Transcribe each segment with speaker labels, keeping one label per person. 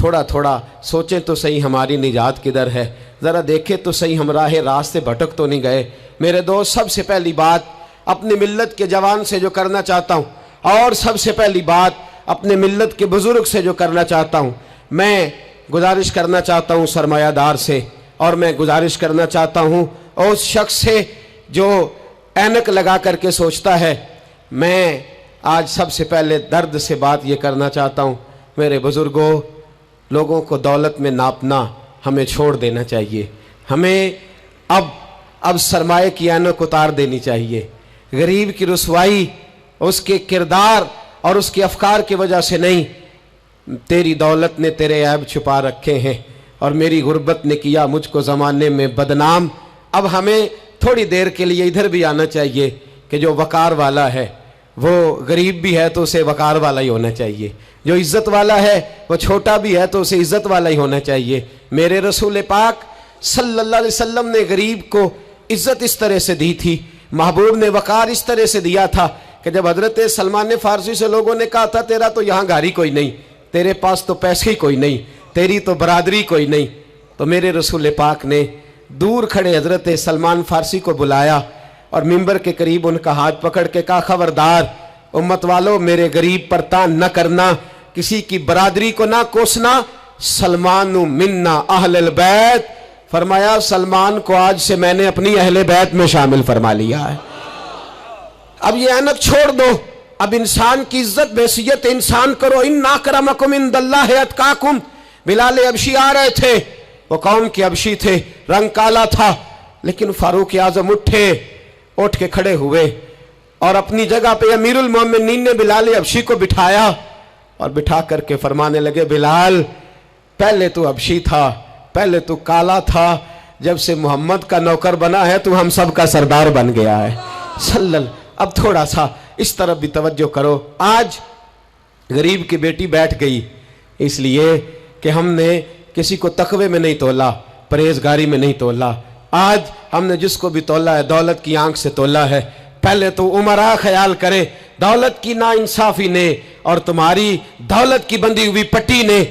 Speaker 1: تھوڑا تھوڑا سوچیں تو صحیح ہماری نجات کدھر ہے، ذرا دیکھیں تو صحیح ہم راہ راست سے بھٹک تو نہیں گئے۔ میرے دوست، سب سے پہلی بات اپنی ملت کے جوان سے جو کرنا چاہتا ہوں، اور سب سے پہلی بات اپنے ملت کے بزرگ سے جو کرنا چاہتا ہوں، میں گزارش کرنا چاہتا ہوں سرمایہ دار سے، اور میں گزارش کرنا چاہتا ہوں اس شخص سے جو اینک لگا کر کے سوچتا ہے۔ میں آج سب سے پہلے درد سے بات یہ کرنا چاہتا ہوں، میرے بزرگوں، لوگوں کو دولت میں ناپنا ہمیں چھوڑ دینا چاہیے۔ ہمیں اب سرمایہ کی اینک اتار دینی چاہیے۔ غریب کی رسوائی اس کے کردار اور اس کے افکار کی وجہ سے نہیں، تیری دولت نے تیرے عیب چھپا رکھے ہیں، اور میری غربت نے کیا مجھ کو زمانے میں بدنام۔ اب ہمیں تھوڑی دیر کے لیے ادھر بھی آنا چاہیے کہ جو وقار والا ہے وہ غریب بھی ہے تو اسے وقار والا ہی ہونا چاہیے، جو عزت والا ہے وہ چھوٹا بھی ہے تو اسے عزت والا ہی ہونا چاہیے۔ میرے رسول پاک صلی اللہ علیہ وسلم نے غریب کو عزت اس طرح سے دی تھی، محبوب نے وقار اس طرح سے دیا تھا کہ جب حضرت سلمان فارسی سے لوگوں نے کہا تھا تیرا تو یہاں گھر ہی کوئی نہیں، تیرے پاس تو پیسے ہی کوئی نہیں، تیری تو برادری کوئی نہیں، تو میرے رسول پاک نے دور کھڑے حضرت سلمان فارسی کو بلایا اور ممبر کے قریب ان کا ہاتھ پکڑ کے کہا، خبردار امت والو، میرے غریب پر تان نہ کرنا، کسی کی برادری کو نہ کوسنا، سلمان منا اہل البیت، فرمایا سلمان کو آج سے میں نے اپنی اہل بیت میں شامل فرما لیا ہے۔ اب یہ اینک چھوڑ دو، اب انسان کی عزت بحیثیت انسان کرو۔ ان اکرمکم عند اللہ اتقاکم۔ بلال حبشی آ رہے تھے، وہ قوم کے حبشی تھے، رنگ کالا تھا، لیکن فاروق اعظم اٹھ کے کھڑے ہوئے اور اپنی جگہ پہ امیر المومنین نے بلال حبشی کو بٹھایا اور بٹھا کر کے فرمانے لگے، بلال پہلے تو حبشی تھا، پہلے تو کالا تھا، جب سے محمد کا نوکر بنا ہے تو ہم سب کا سردار بن گیا ہے۔ اب تھوڑا سا اس طرف بھی توجہ کرو۔ آج غریب کی بیٹی بیٹھ گئی اس لیے کہ ہم نے کسی کو تقوی میں نہیں تولا، پرہیزگاری میں نہیں تولا۔ آج ہم نے جس کو بھی تولا ہے دولت کی آنکھ سے تولا ہے۔ پہلے تو عمرہ خیال کرے، دولت کی ناانصافی نے اور تمہاری دولت کی بندھی ہوئی پٹی نے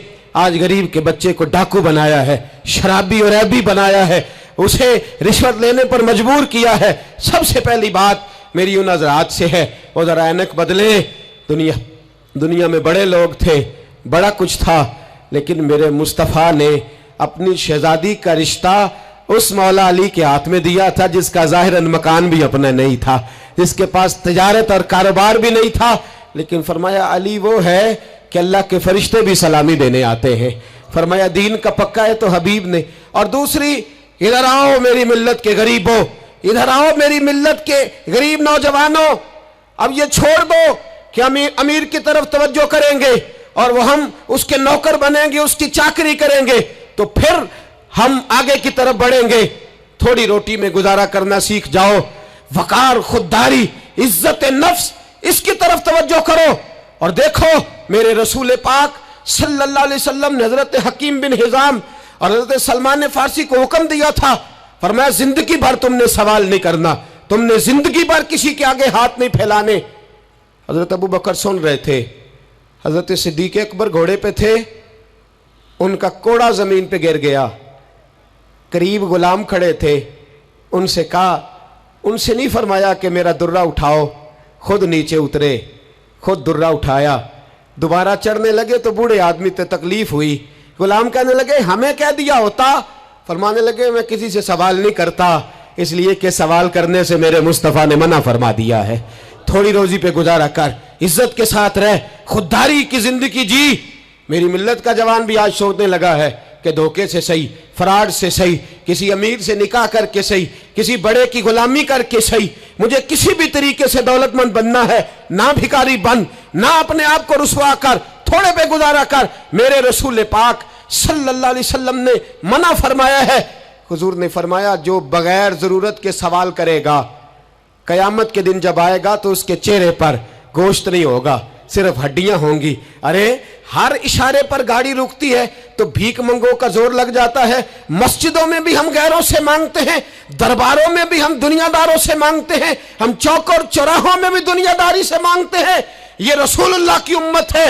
Speaker 1: آج غریب کے بچے کو ڈاکو بنایا ہے، شرابی اور عیبی بنایا ہے، اسے رشوت لینے پر مجبور کیا ہے۔ سب سے پہلی بات میری ان حضرات سے ہے، وہ ذرا اینک بدلے۔ دنیا میں بڑے لوگ تھے، بڑا کچھ تھا، لیکن میرے مصطفیٰ نے اپنی شہزادی کا رشتہ اس مولا علی کے ہاتھ میں دیا تھا جس کا ظاہراً مکان بھی اپنا نہیں تھا، جس کے پاس تجارت اور کاروبار بھی نہیں تھا، لیکن فرمایا علی وہ ہے کہ اللہ کے فرشتے بھی سلامی دینے آتے ہیں۔ فرمایا دین کا پکا ہے تو حبیب نے۔ اور دوسری، ادھر آؤ میری ملت کے غریبوں، ادھر آؤ میری ملت کے غریب نوجوانوں، اب یہ چھوڑ دو کہ ہم امیر کی طرف توجہ کریں گے اور وہ ہم اس کے نوکر بنیں گے، اس کی چاکری کریں گے تو پھر ہم آگے کی طرف بڑھیں گے۔ تھوڑی روٹی میں گزارا کرنا سیکھ جاؤ، وقار، خودداری، عزت نفس، اس کی طرف توجہ کرو۔ اور دیکھو میرے رسول پاک صلی اللہ علیہ وسلم نے حضرت حکیم بن حزام اور حضرت سلمان فارسی کو حکم دیا تھا، فرمایا زندگی بھر تم نے سوال نہیں کرنا، تم نے زندگی بھر کسی کے آگے ہاتھ نہیں پھیلانے۔ حضرت ابو بکر سن رہے تھے، حضرت صدیق اکبر گھوڑے پہ تھے، ان کا کوڑا زمین پہ گر گیا، قریب غلام کھڑے تھے، ان سے کہا، ان سے نہیں فرمایا کہ میرا درہ اٹھاؤ، خود نیچے اترے، خود درہ اٹھایا، دوبارہ چڑھنے لگے تو بوڑھے آدمی تے تکلیف ہوئی، غلام کہنے لگے ہمیں کہہ دیا ہوتا، فرمانے لگے میں کسی سے سوال نہیں کرتا، اس لیے کہ سوال کرنے سے میرے مصطفیٰ نے منع فرما دیا ہے۔ تھوڑی روزی پہ گزارا کر، عزت کے ساتھ رہ، خودداری کی زندگی جی۔ میری ملت کا جوان بھی آج سوچنے لگا ہے کہ دھوکے سے صحیح، فراڈ سے صحیح، کسی امیر سے نکاح کر کے صحیح، کسی بڑے کی غلامی کر کے صحیح، مجھے کسی بھی طریقے سے دولت مند بننا ہے، نہ بھکاری بن، نہ اپنے آپ کو رسوا کر، تھوڑے پہ گزارا کر۔ میرے رسول پاک صلی اللہ علیہ وسلم نے منع فرمایا ہے۔ حضور نے فرمایا جو بغیر ضرورت کے سوال کرے گا، قیامت کے دن جب آئے گا تو اس کے چہرے پر گوشت نہیں ہوگا، صرف ہڈیاں ہوں گی۔ ارے ہر اشارے پر گاڑی رکتی ہے تو بھیک منگوں کا زور لگ جاتا ہے، مسجدوں میں بھی ہم غیروں سے مانگتے ہیں، درباروں میں بھی ہم دنیا داروں سے مانگتے ہیں، ہم چوک اور چوراہوں میں بھی دنیا داری سے مانگتے ہیں۔ یہ رسول اللہ کی امت ہے،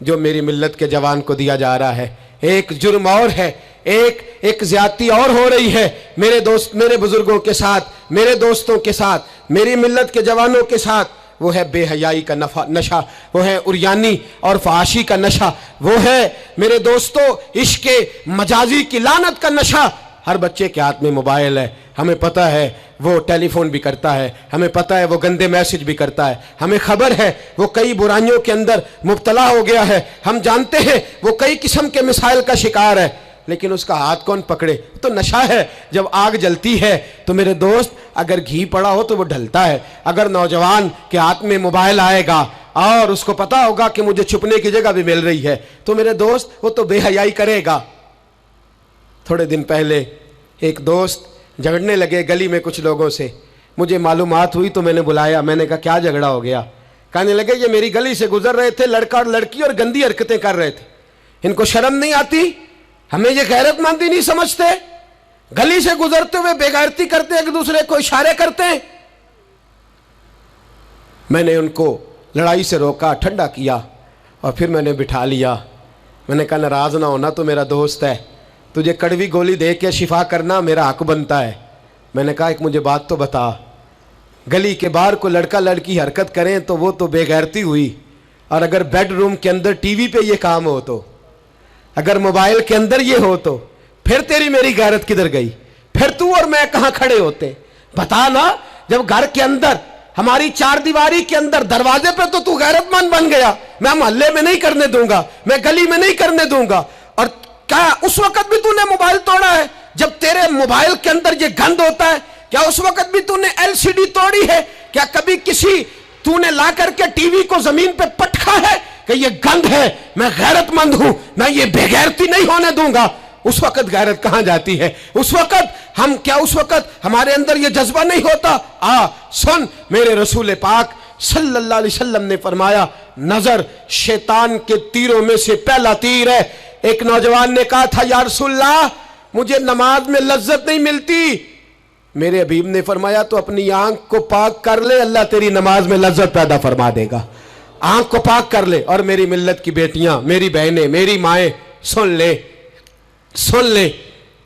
Speaker 1: جو میری ملت کے جوان کو دیا جا رہا ہے۔ ایک جرم اور ہے، ایک زیادتی اور ہو رہی ہے میرے دوست، میرے بزرگوں کے ساتھ، میرے دوستوں کے ساتھ، میری ملت کے جوانوں کے ساتھ۔ وہ ہے بے حیائی کا نشہ، وہ ہے عریانی اور فحاشی کا نشہ، وہ ہے میرے دوستو عشق مجازی کی لعنت کا نشہ۔ ہر بچے کے ہاتھ میں موبائل ہے، ہمیں پتہ ہے وہ ٹیلی فون بھی کرتا ہے، ہمیں پتہ ہے وہ گندے میسج بھی کرتا ہے، ہمیں خبر ہے وہ کئی برائیوں کے اندر مبتلا ہو گیا ہے، ہم جانتے ہیں وہ کئی قسم کے مسائل کا شکار ہے، لیکن اس کا ہاتھ کون پکڑے؟ تو نشہ ہے۔ جب آگ جلتی ہے تو میرے دوست اگر گھی پڑا ہو تو وہ ڈھلتا ہے۔ اگر نوجوان کے ہاتھ میں موبائل آئے گا اور اس کو پتا ہوگا کہ مجھے چھپنے کی جگہ بھی مل رہی ہے تو میرے دوست وہ تو بے حیائی کرے گا۔ تھوڑے دن پہلے ایک دوست جھگڑنے لگے گلی میں کچھ لوگوں سے، مجھے معلومات ہوئی تو میں نے بلایا، میں نے کہا کیا جھگڑا ہو گیا؟ کہنے لگے یہ میری گلی سے گزر رہے تھے لڑکا اور لڑکی اور گندی حرکتیں کر رہے تھے، ان کو شرم نہیں آتی؟ ہمیں یہ غیرت مندی نہیں سمجھتے؟ گلی سے گزرتے ہوئے بے غیرتی کرتے ایک دوسرے کو اشارے کرتے ہیں۔ میں نے ان کو لڑائی سے روکا، ٹھنڈا کیا اور پھر میں نے بٹھا لیا۔ میں نے کہا ناراض نہ ہونا، تو میرا دوست ہے، تجھے کڑوی گولی دے کے شفا کرنا میرا حق بنتا ہے۔ میں نے کہا ایک مجھے بات تو بتا، گلی کے باہر کو لڑکا لڑکی حرکت کریں تو وہ تو بے غیرتی ہوئی، اور اگر بیڈ روم کے اندر ٹی وی پہ یہ کام ہو تو، اگر موبائل کے اندر یہ ہو تو پھر تیری میری غیرت کدھر گئی؟ پھر تو اور میں کہاں کھڑے ہوتے؟ بتا نا، جب گھر کے اندر ہماری چار دیواری کے اندر دروازے پہ تو غیرت مند بن گیا، میں محلے میں نہیں کرنے دوں گا، میں گلی میں نہیں کرنے دوں گا، اور کیا اس وقت بھی تو نے موبائل توڑا ہے جب تیرے موبائل کے اندر یہ گند ہوتا ہے؟ کیا اس وقت بھی تو نے ایل سی ڈی توڑی ہے؟ کیا کبھی کسی تو نے لا کر کے ٹی وی کو زمین پہ پٹکا ہے کہ یہ گند ہے، میں غیرت مند ہوں، میں یہ بے غیرتی نہیں ہونے دوں گا؟ اس وقت غیرت کہاں جاتی ہے؟ اس وقت اس وقت ہمارے اندر یہ جذبہ نہیں ہوتا؟ سن، میرے رسول پاک صلی اللہ علیہ وسلم نے فرمایا نظر شیطان کے تیروں میں سے پہلا تیر ہے۔ ایک نوجوان نے کہا تھا یا رسول اللہ مجھے نماز میں لذت نہیں ملتی، میرے حبیب نے فرمایا تو اپنی آنکھ کو پاک کر لے، اللہ تیری نماز میں لذت پیدا فرما دے گا۔ آنکھ کو پاک کر لے۔ اور میری ملت کی بیٹیاں، میری بہنیں، میری مائیں، سن لے،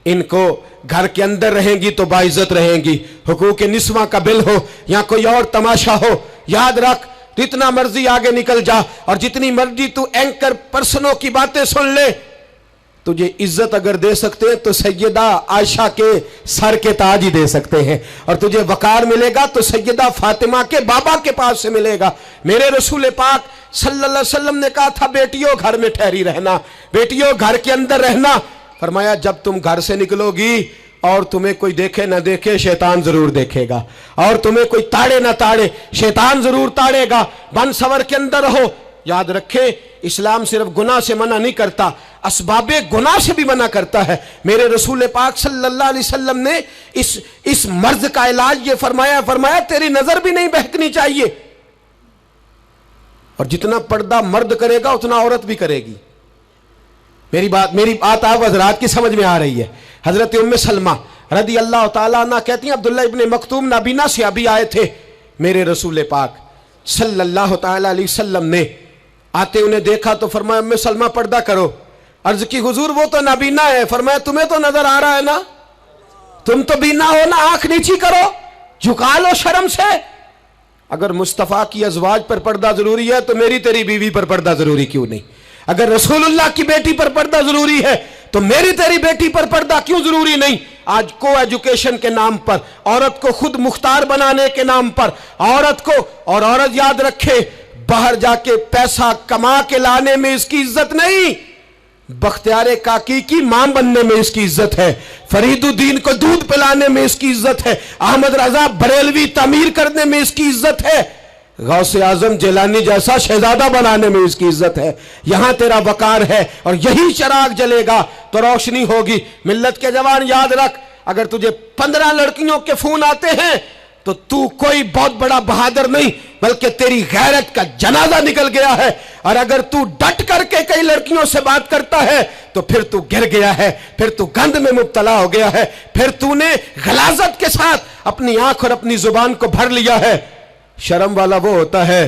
Speaker 1: ان کو گھر کے اندر رہیں گی تو باعزت رہیں گی۔ حقوق نسواں کا بل ہو یا کوئی اور تماشا ہو، یاد رکھ جتنا مرضی آگے نکل جا اور جتنی مرضی تو اینکر پرسنوں کی باتیں سن لے، تجھے عزت اگر دے سکتے ہیں تو سیدہ عائشہ کے سر کے تاج ہی دے سکتے ہیں، اور تجھے وقار ملے گا تو سیدہ فاطمہ کے بابا کے پاس سے ملے گا۔ میرے رسول پاک صلی اللہ علیہ وسلم نے کہا تھا بیٹیوں گھر میں ٹھہری رہنا، بیٹیوں گھر کے اندر رہنا۔ فرمایا جب تم گھر سے نکلو گی اور تمہیں کوئی دیکھے نہ دیکھے شیطان ضرور دیکھے گا، اور تمہیں کوئی تاڑے نہ تاڑے شیطان ضرور تاڑے گا۔ بن سور کے اندر رہو۔ یاد رکھیں اسلام صرف گناہ سے منع نہیں کرتا، اسباب گناہ سے بھی منع کرتا ہے۔ میرے رسول پاک صلی اللہ علیہ وسلم نے اس مرض کا علاج یہ فرمایا تیری نظر بھی نہیں بہکنی چاہیے، اور جتنا پردہ مرد کرے گا اتنا عورت بھی کرے گی۔ میری بات آپ حضرات کی سمجھ میں آ رہی ہے؟ حضرت ام سلمہ رضی اللہ تعالیٰ عنہ کہتی ہیں عبداللہ ابن مکتوم نابینا سے ابھی آئے تھے، میرے رسول پاک صلی اللہ تعالیٰ علیہ وسلم نے آتے انہیں دیکھا تو فرمایا ام سلمہ پردہ کرو۔ عرض کی حضور وہ تو نابینا ہے۔ فرمایا تمہیں تو نظر آ رہا ہے نا، تم تو بینا ہو نا، آنکھ نیچی کرو، جھکا لو شرم سے۔ اگر مصطفیٰ کی ازواج پر پردہ ضروری ہے تو میری تیری بیوی پر پردہ ضروری کیوں نہیں؟ اگر رسول اللہ کی بیٹی پر پردہ ضروری ہے تو میری تیری بیٹی پر پردہ کیوں ضروری نہیں؟ آج کو ایجوکیشن کے نام پر، عورت کو خود مختار بنانے کے نام پر عورت کو، اور عورت یاد رکھے باہر جا کے پیسہ کما کے لانے میں اس کی عزت نہیں، بختیار کاکی کی ماں بننے میں اس کی عزت ہے، فرید الدین کو دودھ پلانے میں اس کی عزت ہے، احمد رضا بریلوی تعمیر کرنے میں اس کی عزت ہے، غوث اعظم جیلانی جیسا شہزادہ بنانے میں اس کی عزت ہے۔ یہاں تیرا وقار ہے اور یہی چراغ جلے گا تو روشنی ہوگی۔ ملت کے جوان یاد رکھ، اگر تجھے 15 لڑکیوں کے فون آتے ہیں تو کوئی بہت بڑا بہادر نہیں، بلکہ تیری غیرت کا جنازہ نکل گیا ہے، اور اگر تو ڈٹ کر کے کئی لڑکیوں سے بات کرتا ہے تو پھر تو گر گیا ہے، پھر تو گند میں مبتلا ہو گیا ہے، پھر تو نے غلاظت کے ساتھ اپنی آنکھ اور اپنی زبان کو بھر لیا ہے۔ شرم والا وہ ہوتا ہے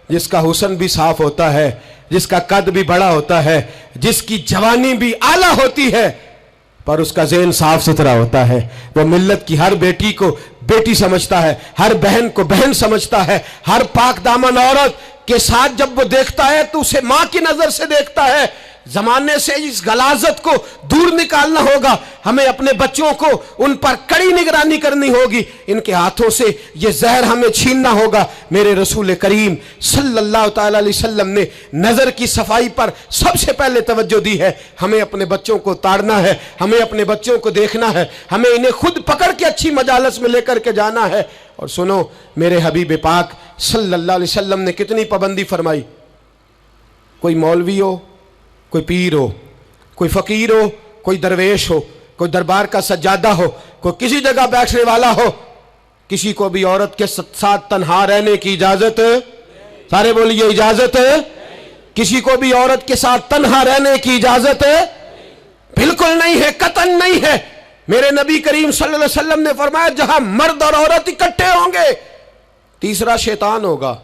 Speaker 1: جس کا حسن بھی صاف ہوتا ہے جس کا قد بھی بڑا ہوتا ہے, جس کی جوانی بھی اعلیٰ ہوتی ہے, پر اس کا ذہن صاف ستھرا ہوتا ہے. وہ ملت کی ہر بیٹی کو بیٹی سمجھتا ہے, ہر بہن کو بہن سمجھتا ہے. ہر پاک دامن عورت کے ساتھ جب وہ دیکھتا ہے تو اسے ماں کی نظر سے دیکھتا ہے. زمانے سے اس غلاظت کو دور نکالنا ہوگا. ہمیں اپنے بچوں کو ان پر کڑی نگرانی کرنی ہوگی. ان کے ہاتھوں سے یہ زہر ہمیں چھیننا ہوگا. میرے رسول کریم صلی اللہ تعالی علیہ وسلم نے نظر کی صفائی پر سب سے پہلے توجہ دی ہے. ہمیں اپنے بچوں کو تاڑنا ہے, ہمیں اپنے بچوں کو دیکھنا ہے, ہمیں انہیں خود پکڑ کے اچھی مجالس میں لے کر کے جانا ہے. اور سنو, میرے حبیب پاک صلی اللہ علیہ وسلم نے کتنی پابندی فرمائی. کوئی مولوی ہو, کوئی پیر ہو, کوئی فقیر ہو, کوئی درویش ہو, کوئی دربار کا سجادہ ہو, کوئی کسی جگہ بیٹھنے والا ہو, کسی کو بھی عورت کے ساتھ تنہا رہنے کی اجازت, سارے بولیے اجازت, کسی کو بھی عورت کے ساتھ تنہا رہنے کی اجازت بالکل نہیں ہے, قطعاً نہیں ہے. میرے نبی کریم صلی اللہ علیہ وسلم نے فرمایا جہاں مرد اور عورت اکٹھے ہوں گے تیسرا شیطان ہوگا.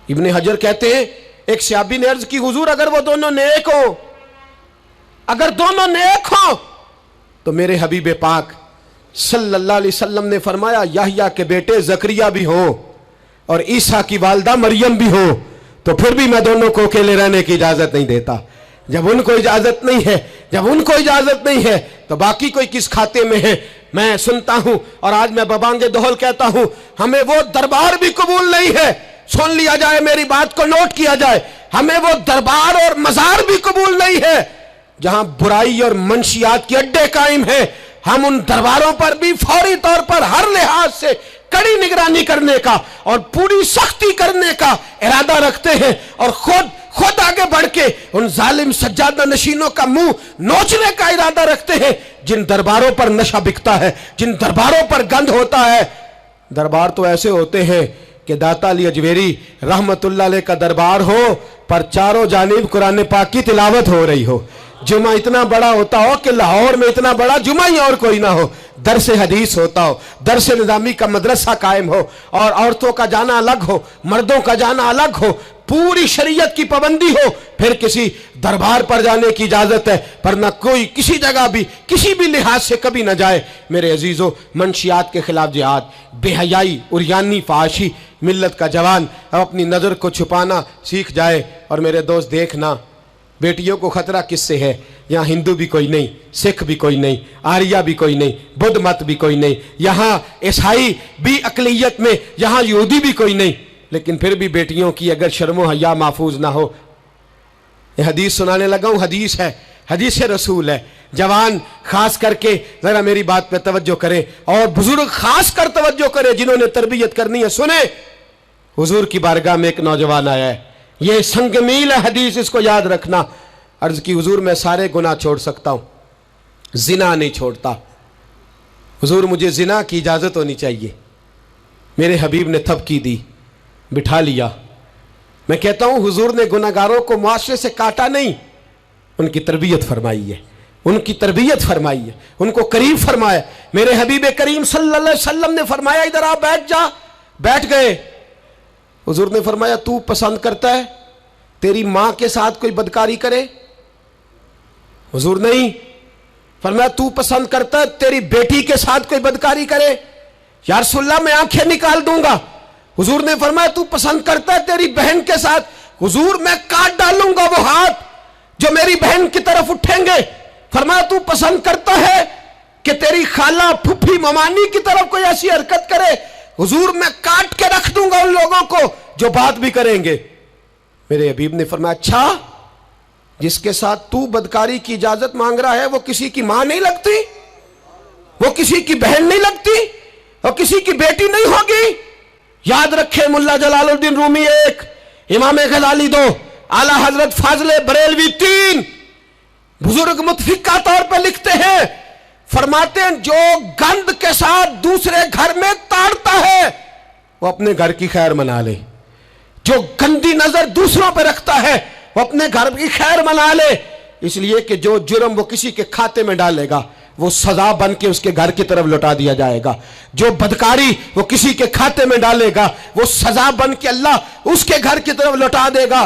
Speaker 1: ابن حجر کہتے ہیں ایک صحابی نے عرض کی حضور اگر وہ دونوں نیک ہوں, اگر دونوں نیک ہوں تو میرے حبیب پاک صلی اللہ علیہ وسلم نے فرمایا یحییٰ کے بیٹے زکریا بھی ہوں اور عیسیٰ کی والدہ مریم بھی ہوں تو پھر بھی میں دونوں کو اکیلے رہنے کی اجازت نہیں دیتا. جب ان کو اجازت نہیں ہے, جب ان کو اجازت نہیں ہے تو باقی کوئی کس کھاتے میں ہے. میں سنتا ہوں اور آج میں ببانگ دہل کہتا ہوں ہمیں وہ دربار بھی قبول نہیں ہے. سن لیا جائے, میری بات کو نوٹ کیا جائے, ہمیں وہ دربار اور مزار بھی قبول نہیں ہے جہاں برائی اور منشیات کے اڈے قائم ہیں. ہم ان درباروں پر بھی فوری طور پر ہر لحاظ سے کڑی نگرانی کرنے کا اور پوری سختی کرنے کا ارادہ رکھتے ہیں اور خود آگے بڑھ کے ان ظالم سجادہ نشینوں کا منہ نوچنے کا ارادہ رکھتے ہیں جن درباروں پر نشہ بکتا ہے, جن درباروں پر گند ہوتا ہے. دربار تو ایسے ہوتے ہیں کہ داتا علی اجویری رحمت اللہ علیہ کا دربار ہو پر چاروں جانب قرآن پاک کی تلاوت ہو رہی ہو. جمعہ اتنا بڑا ہوتا ہو کہ لاہور میں اتنا بڑا جمعہ ہی اور کوئی نہ ہو, درس حدیث ہوتا ہو, درس نظامی کا مدرسہ قائم ہو اور عورتوں کا جانا الگ ہو, مردوں کا جانا الگ ہو, پوری شریعت کی پابندی ہو, پھر کسی دربار پر جانے کی اجازت ہے, پر نہ کوئی کسی جگہ بھی کسی بھی لحاظ سے کبھی نہ جائے. میرے عزیزو, منشیات کے خلاف جہاد, بے حیائی, عریانی, فحاشی, ملت کا جوان اب اپنی نظر کو چھپانا سیکھ جائے. اور میرے دوست دیکھنا, بیٹیوں کو خطرہ کس سے ہے؟ یہاں ہندو بھی کوئی نہیں, سکھ بھی کوئی نہیں, آریہ بھی کوئی نہیں, بدھ مت بھی کوئی نہیں, یہاں عیسائی بھی اقلیت میں, یہاں یہودی بھی کوئی نہیں, لیکن پھر بھی بیٹیوں کی اگر شرم و حیا محفوظ نہ ہو. یہ حدیث سنانے لگا ہوں, حدیث ہے, حدیث رسول ہے. جوان خاص کر کے ذرا میری بات پہ توجہ کریں اور بزرگ خاص کر توجہ کریں جنہوں نے تربیت کرنی ہے. سنیں, حضور کی بارگاہ میں ایک نوجوان آیا ہے, یہ سنگ میل ہے حدیث, اس کو یاد رکھنا. عرض کی حضور میں سارے گناہ چھوڑ سکتا ہوں, زنا نہیں چھوڑتا. حضور مجھے زنا کی اجازت ہونی چاہیے. میرے حبیب نے تھپکی دی, بٹھا لیا. میں کہتا ہوں حضور نے گناہگاروں کو معاشرے سے کاٹا نہیں, ان کی تربیت فرمائی ہے, ان کی تربیت فرمائی ہے, ان کو قریب فرمایا. میرے حبیب کریم صلی اللہ علیہ وسلم نے فرمایا ادھر آ بیٹھ جا. بیٹھ گئے. حضور نے فرمایا تو پسند کرتا ہے تیری ماں کے ساتھ کوئی بدکاری کرے؟ حضور نہیں. فرمایا تو پسند کرتا ہے تیری بیٹی کے ساتھ کوئی بدکاری کرے؟ یا رسول اللہ میں آنکھیں نکال دوں گا. حضور نے فرمایا تو پسند کرتا ہے تیری بہن کے ساتھ؟ حضور میں کاٹ ڈالوں گا وہ ہاتھ جو میری بہن کی طرف اٹھیں گے. فرمایا تو پسند کرتا ہے کہ تیری خالہ, پھپھی, ممانی کی طرف کوئی ایسی حرکت کرے؟ حضور میں کاٹ کے رکھ دوں گا ان لوگوں کو جو بات بھی کریں گے. میرے حبیب نے فرمایا اچھا, جس کے ساتھ تو بدکاری کی اجازت مانگ رہا ہے وہ کسی کی ماں نہیں لگتی, وہ کسی کی بہن نہیں لگتی, وہ کسی کی بیٹی نہیں ہوگی؟ یاد رکھے, ملا جلال الدین رومی 1, امام غزالی 2, اعلیٰ حضرت فاضل بریلوی 3, بزرگ متفقہ طور پہ لکھتے ہیں, فرماتے ہیں جو گند کے ساتھ دوسرے گھر میں تاڑتا ہے وہ اپنے گھر کی خیر منا لے. جو گندی نظر دوسروں پہ رکھتا ہے وہ اپنے گھر کی خیر منا لے. اس لیے کہ جو جرم وہ کسی کے کھاتے میں ڈالے گا وہ سزا بن کے اس کے گھر کی طرف لوٹا دیا جائے گا. جو بدکاری وہ کسی کے کھاتے میں ڈالے گا وہ سزا بن کے اللہ اس کے گھر کی طرف لوٹا دے گا.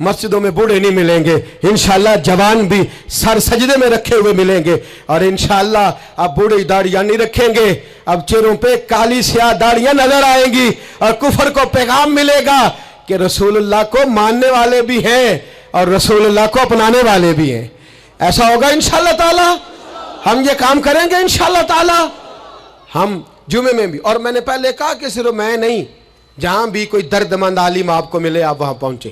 Speaker 1: مسجدوں میں بوڑھے نہیں ملیں گے، انشاءاللہ جوان بھی سر سجدے میں رکھے ہوئے ملیں گے، اور انشاءاللہ اب بوڑھے داڑیاں نہیں رکھیں گے، اب چہروں پہ کالی سیاہ داڑیاں نظر آئیں گی، اور کفر کو پیغام ملے گا کہ رسول اللہ کو ماننے والے بھی ہیں اور رسول اللہ کو اپنانے والے بھی ہیں۔ ایسا ہوگا انشاءاللہ تعالی، ہم یہ کام کریں گے انشاءاللہ تعالی۔ ہم جمعے میں بھی، اور میں نے پہلے کہا کہ صرف میں نہیں، جہاں بھی کوئی درد مند عالم آپ کو ملے آپ وہاں پہنچیں،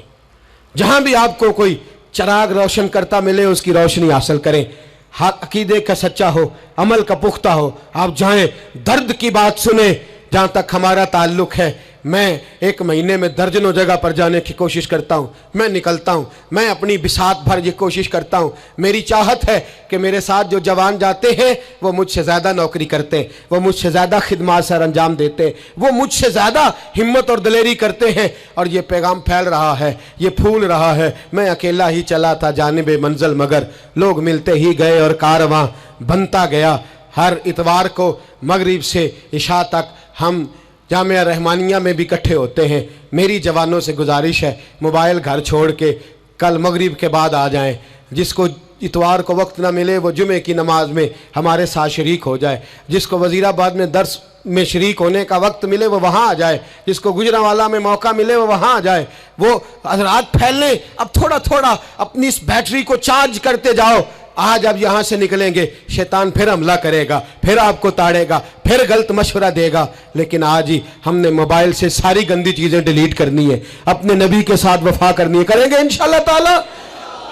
Speaker 1: جہاں بھی آپ کو کوئی چراغ روشن کرتا ملے اس کی روشنی حاصل کریں، حق عقیدے کا سچا ہو، عمل کا پختہ ہو، آپ جائیں درد کی بات سنیں۔ جہاں تک ہمارا تعلق ہے، میں ایک مہینے میں درجنوں جگہ پر جانے کی کوشش کرتا ہوں، میں نکلتا ہوں، میں اپنی بساط بھر یہ کوشش کرتا ہوں۔ میری چاہت ہے کہ میرے ساتھ جو جوان جاتے ہیں وہ مجھ سے زیادہ نوکری کرتے ہیں، وہ مجھ سے زیادہ خدمات سر انجام دیتے ہیں، وہ مجھ سے زیادہ ہمت اور دلیری کرتے ہیں، اور یہ پیغام پھیل رہا ہے، یہ پھول رہا ہے۔ میں اکیلا ہی چلا تھا جانب منزل، مگر لوگ ملتے ہی گئے اور کارواں بنتا گیا۔ ہر اتوار کو مغرب سے عشاء تک ہم جامعہ رحمانیہ میں بھی اکٹھے ہوتے ہیں۔ میری جوانوں سے گزارش ہے موبائل گھر چھوڑ کے کل مغرب کے بعد آ جائیں، جس کو اتوار کو وقت نہ ملے وہ جمعے کی نماز میں ہمارے ساتھ شریک ہو جائے، جس کو وزیر آباد میں درس میں شریک ہونے کا وقت ملے وہ وہاں آ جائے، جس کو گجرانوالہ میں موقع ملے وہ وہاں آ جائے۔ وہ حضرات پھیلیں، اب تھوڑا تھوڑا اپنی اس بیٹری کو چارج کرتے جاؤ۔ آج اب یہاں سے نکلیں گے شیطان پھر حملہ کرے گا، پھر آپ کو تاڑے گا، پھر غلط مشورہ دے گا، لیکن آج ہی ہم نے موبائل سے ساری گندی چیزیں ڈیلیٹ کرنی ہے، اپنے نبی کے ساتھ وفا کرنی ہے، کریں گے انشاءاللہ تعالی۔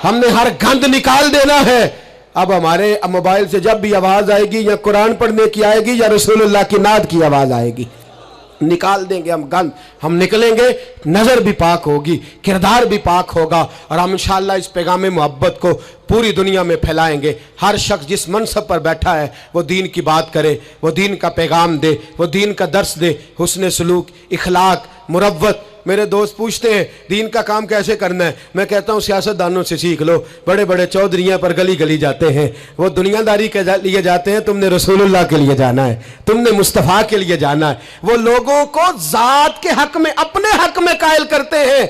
Speaker 1: ہم نے ہر گند نکال دینا ہے۔ اب ہمارے موبائل سے جب بھی آواز آئے گی یا قرآن پڑھنے کی آئے گی یا رسول اللہ کی نعت کی آواز آئے گی، نکال دیں گے ہم گند، ہم نکلیں گے، نظر بھی پاک ہوگی، کردار بھی پاک ہوگا، اور ہم انشاءاللہ اس پیغام محبت کو پوری دنیا میں پھیلائیں گے۔ ہر شخص جس منصب پر بیٹھا ہے وہ دین کی بات کرے، وہ دین کا پیغام دے، وہ دین کا درس دے، حسن سلوک، اخلاق، مروت۔ میرے دوست پوچھتے ہیں دین کا کام کیسے کرنا ہے، میں کہتا ہوں سیاست دانوں سے سیکھ لو، بڑے بڑے چودھریاں پر گلی گلی جاتے ہیں، وہ دنیا داری کے لیے جاتے ہیں، تم نے رسول اللہ کے لیے جانا ہے، تم نے مصطفیٰ کے لیے جانا ہے۔ وہ لوگوں کو ذات کے حق میں، اپنے حق میں قائل کرتے ہیں،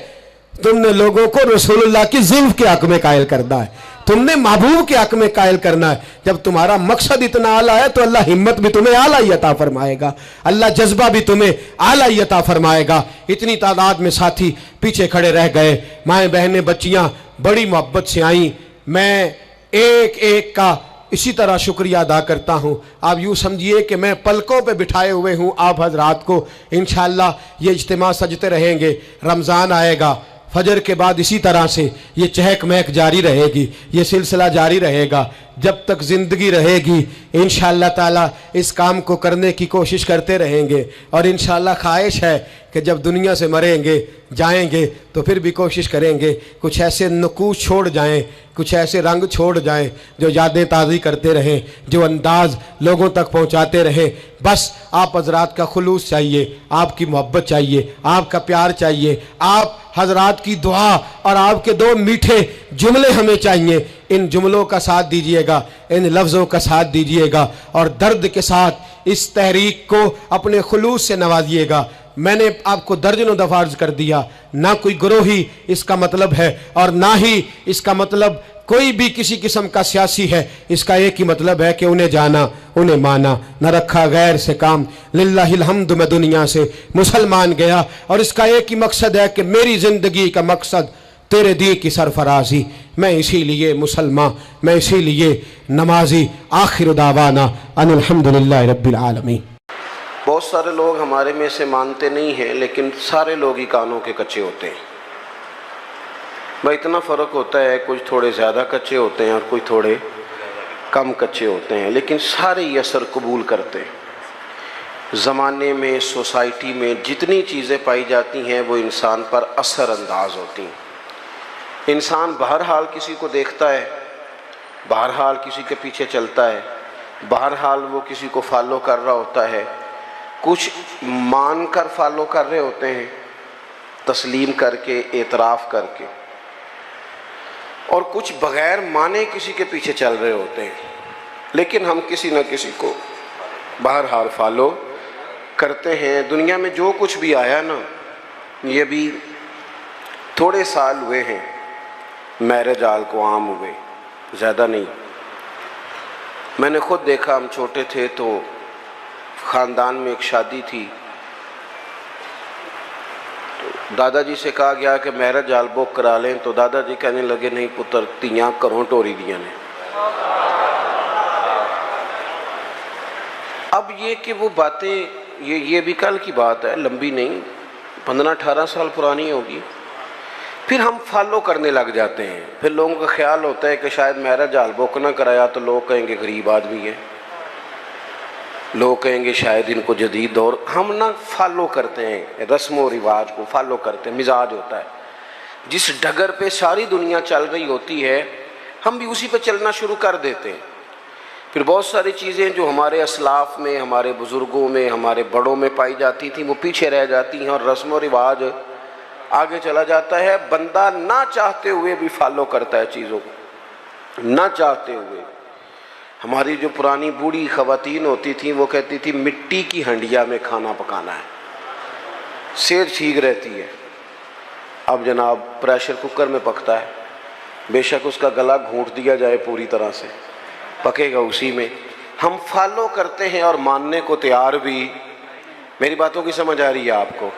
Speaker 1: تم نے لوگوں کو رسول اللہ کی ذلف کے حق میں قائل کرنا ہے، تم نے محبوب کے حق میں قائل کرنا ہے۔ جب تمہارا مقصد اتنا اعلیٰ ہے تو اللہ ہمت بھی تمہیں اعلیٰ ہی عطا فرمائے گا، اللہ جذبہ بھی تمہیں اعلیٰ ہی عطا فرمائے گا۔ اتنی تعداد میں ساتھی پیچھے کھڑے رہ گئے، مائیں بہنیں بچیاں بڑی محبت سے آئیں، میں ایک ایک کا اسی طرح شکریہ ادا کرتا ہوں۔ آپ یوں سمجھیے کہ میں پلکوں پہ بٹھائے ہوئے ہوں آپ حضرات کو۔ انشاءاللہ یہ اجتماع سجتے رہیں گے، رمضان آئے گا، فجر کے بعد اسی طرح سے یہ چہک مہک جاری رہے گی، یہ سلسلہ جاری رہے گا جب تک زندگی رہے گی۔ انشاءاللہ تعالی اس کام کو کرنے کی کوشش کرتے رہیں گے، اور انشاءاللہ خواہش ہے کہ جب دنیا سے مریں گے جائیں گے تو پھر بھی کوشش کریں گے کچھ ایسے نقوش چھوڑ جائیں، کچھ ایسے رنگ چھوڑ جائیں جو یادیں تازی کرتے رہیں، جو انداز لوگوں تک پہنچاتے رہیں۔ بس آپ حضرات کا خلوص چاہیے، آپ کی محبت چاہیے، آپ کا پیار چاہیے، آپ حضرات کی دعا، اور آپ کے دو میٹھے جملے ہمیں چاہیے۔ ان جملوں کا ساتھ دیجئے گا، ان لفظوں کا ساتھ دیجئے گا، اور درد کے ساتھ اس تحریک کو اپنے خلوص سے نوازیے گا۔ میں نے آپ کو درجنوں دفعہ عرض کر دیا، نہ کوئی گروہی اس کا مطلب ہے، اور نہ ہی اس کا مطلب کوئی بھی کسی قسم کا سیاسی ہے۔ اس کا ایک ہی مطلب ہے کہ انہیں جانا، انہیں مانا، نہ رکھا غیر سے کام۔ للہ الحمد میں دنیا سے مسلمان گیا، اور اس کا ایک ہی مقصد ہے کہ میری زندگی کا مقصد تیرے دین کی سرفرازی، میں اسی لیے مسلمان، میں اسی لیے نمازی۔ آخر دعوانا ان الحمدللہ رب العالمین۔
Speaker 2: بہت سارے لوگ ہمارے میں سے مانتے نہیں ہیں، لیکن سارے لوگ ہی کانوں کے کچے ہوتے ہیں۔ بھائی اتنا فرق ہوتا ہے، کچھ تھوڑے زیادہ کچے ہوتے ہیں اور کوئی تھوڑے کم کچے ہوتے ہیں، لیکن سارے ہی اثر قبول کرتے ہیں۔ زمانے میں، سوسائٹی میں جتنی چیزیں پائی جاتی ہیں وہ انسان پر اثر انداز ہوتی ہیں۔ انسان بہرحال کسی کو دیکھتا ہے، بہرحال کسی کے پیچھے چلتا ہے، بہرحال وہ کسی کو فالو کر رہا ہوتا ہے، کچھ مان کر فالو کر رہے ہوتے ہیں، تسلیم کر کے، اعتراف کر کے، اور کچھ بغیر مانے کسی کے پیچھے چل رہے ہوتے ہیں، لیکن ہم کسی نہ کسی کو بہرحال فالو کرتے ہیں۔ دنیا میں جو کچھ بھی آیا نا، یہ بھی تھوڑے سال ہوئے ہیں، میرے جال کو عام ہوئے، زیادہ نہیں۔ میں نے خود دیکھا، ہم چھوٹے تھے تو خاندان میں ایک شادی تھی، دادا جی سے کہا گیا کہ میرا جال بک کرا لیں، تو دادا جی کہنے لگے نہیں پتر، تیاں کروں ٹوری دیا نے۔ اب یہ کہ وہ باتیں، یہ بھی کل کی بات ہے، لمبی نہیں، 15-18 سال پرانی ہوگی، پھر ہم فالو کرنے لگ جاتے ہیں۔ پھر لوگوں کا خیال ہوتا ہے کہ شاید میرا جال بک نہ کرایا تو لوگ کہیں گے غریب آدمی ہے، لوگ کہیں گے شاید ان کو جدید دور، ہم نہ فالو کرتے ہیں رسم و رواج کو، فالو کرتے ہیں، مزاج ہوتا ہے جس ڈگر پہ ساری دنیا چل رہی ہوتی ہے ہم بھی اسی پہ چلنا شروع کر دیتے ہیں۔ پھر بہت ساری چیزیں جو ہمارے اسلاف میں، ہمارے بزرگوں میں، ہمارے بڑوں میں پائی جاتی تھیں وہ پیچھے رہ جاتی ہیں، اور رسم و رواج آگے چلا جاتا ہے۔ بندہ نہ چاہتے ہوئے بھی فالو کرتا ہے چیزوں کو، نہ چاہتے ہوئے۔ ہماری جو پرانی بوڑھی خواتین ہوتی تھیں وہ کہتی تھی مٹی کی ہنڈیا میں کھانا پکانا ہے، صحت ٹھیک رہتی ہے۔ اب جناب پریشر کوکر میں پکتا ہے، بے شک اس کا گلا گھونٹ دیا جائے پوری طرح سے، پکے گا اسی میں۔ ہم فالو کرتے ہیں اور ماننے کو تیار بھی۔ میری باتوں کی سمجھ آ رہی ہے آپ کو؟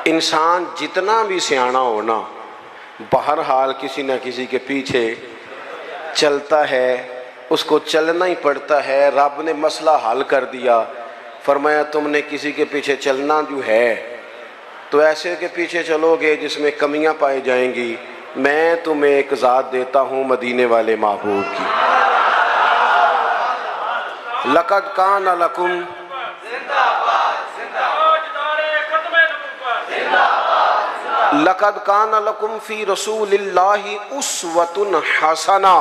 Speaker 2: انسان جتنا بھی سیاںا ہونا، بہرحال کسی نہ کسی کے پیچھے چلتا ہے، اس کو چلنا ہی پڑتا ہے۔ رب نے مسئلہ حل کر دیا، فرمایا تم نے کسی کے پیچھے چلنا جو ہے تو ایسے کے پیچھے چلو گے جس میں کمیاں پائی جائیں گی۔ میں تمہیں ایک ذات دیتا ہوں مدینے والے محبوب کی۔ لقد کان لکم لقد کان لکم فی رسول اللہ اسوۃ حسنہ،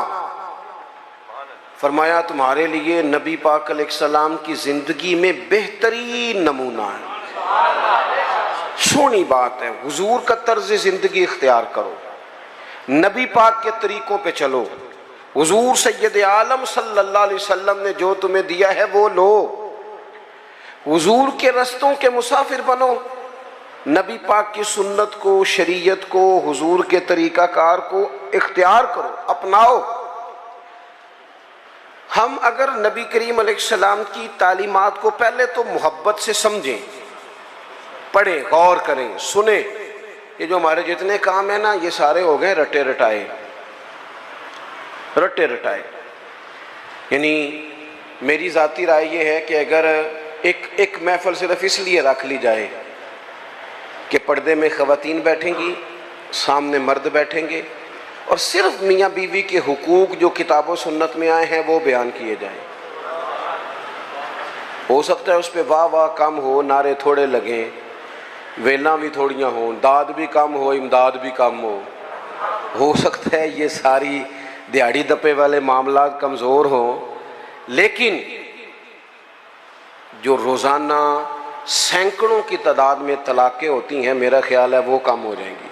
Speaker 2: فرمایا تمہارے لیے نبی پاک علیہ السلام کی زندگی میں بہترین نمونہ ہے۔ سونی بات ہے، حضور کا طرز زندگی اختیار کرو، نبی پاک کے طریقوں پہ چلو، حضور سید عالم صلی اللہ علیہ وسلم نے جو تمہیں دیا ہے وہ لو، حضور کے رستوں کے مسافر بنو، نبی پاک کی سنت کو، شریعت کو، حضور کے طریقہ کار کو اختیار کرو، اپناؤ۔ ہم اگر نبی کریم علیہ السلام کی تعلیمات کو پہلے تو محبت سے سمجھیں، پڑھیں، غور کریں، سنیں۔ یہ جو ہمارے جتنے کام ہیں نا یہ سارے ہو گئے رٹے رٹائے، رٹے رٹائے۔ یعنی میری ذاتی رائے یہ ہے کہ اگر ایک محفل صرف اس لیے رکھ لی جائے کہ پردے میں خواتین بیٹھیں گی، سامنے مرد بیٹھیں گے، اور صرف میاں بیوی کے حقوق جو کتاب و سنت میں آئے ہیں وہ بیان کیے جائیں، ہو سکتا ہے اس پہ واہ واہ کم ہو، نعرے تھوڑے لگیں، ویلاں بھی تھوڑیاں ہوں، داد بھی کم ہو، امداد بھی کم ہو سکتا ہے یہ ساری دیہڑی دپے والے معاملات کمزور ہوں، لیکن جو روزانہ سینکڑوں کی تعداد میں طلاقیں ہوتی ہیں میرا خیال ہے وہ کم ہو جائیں گی۔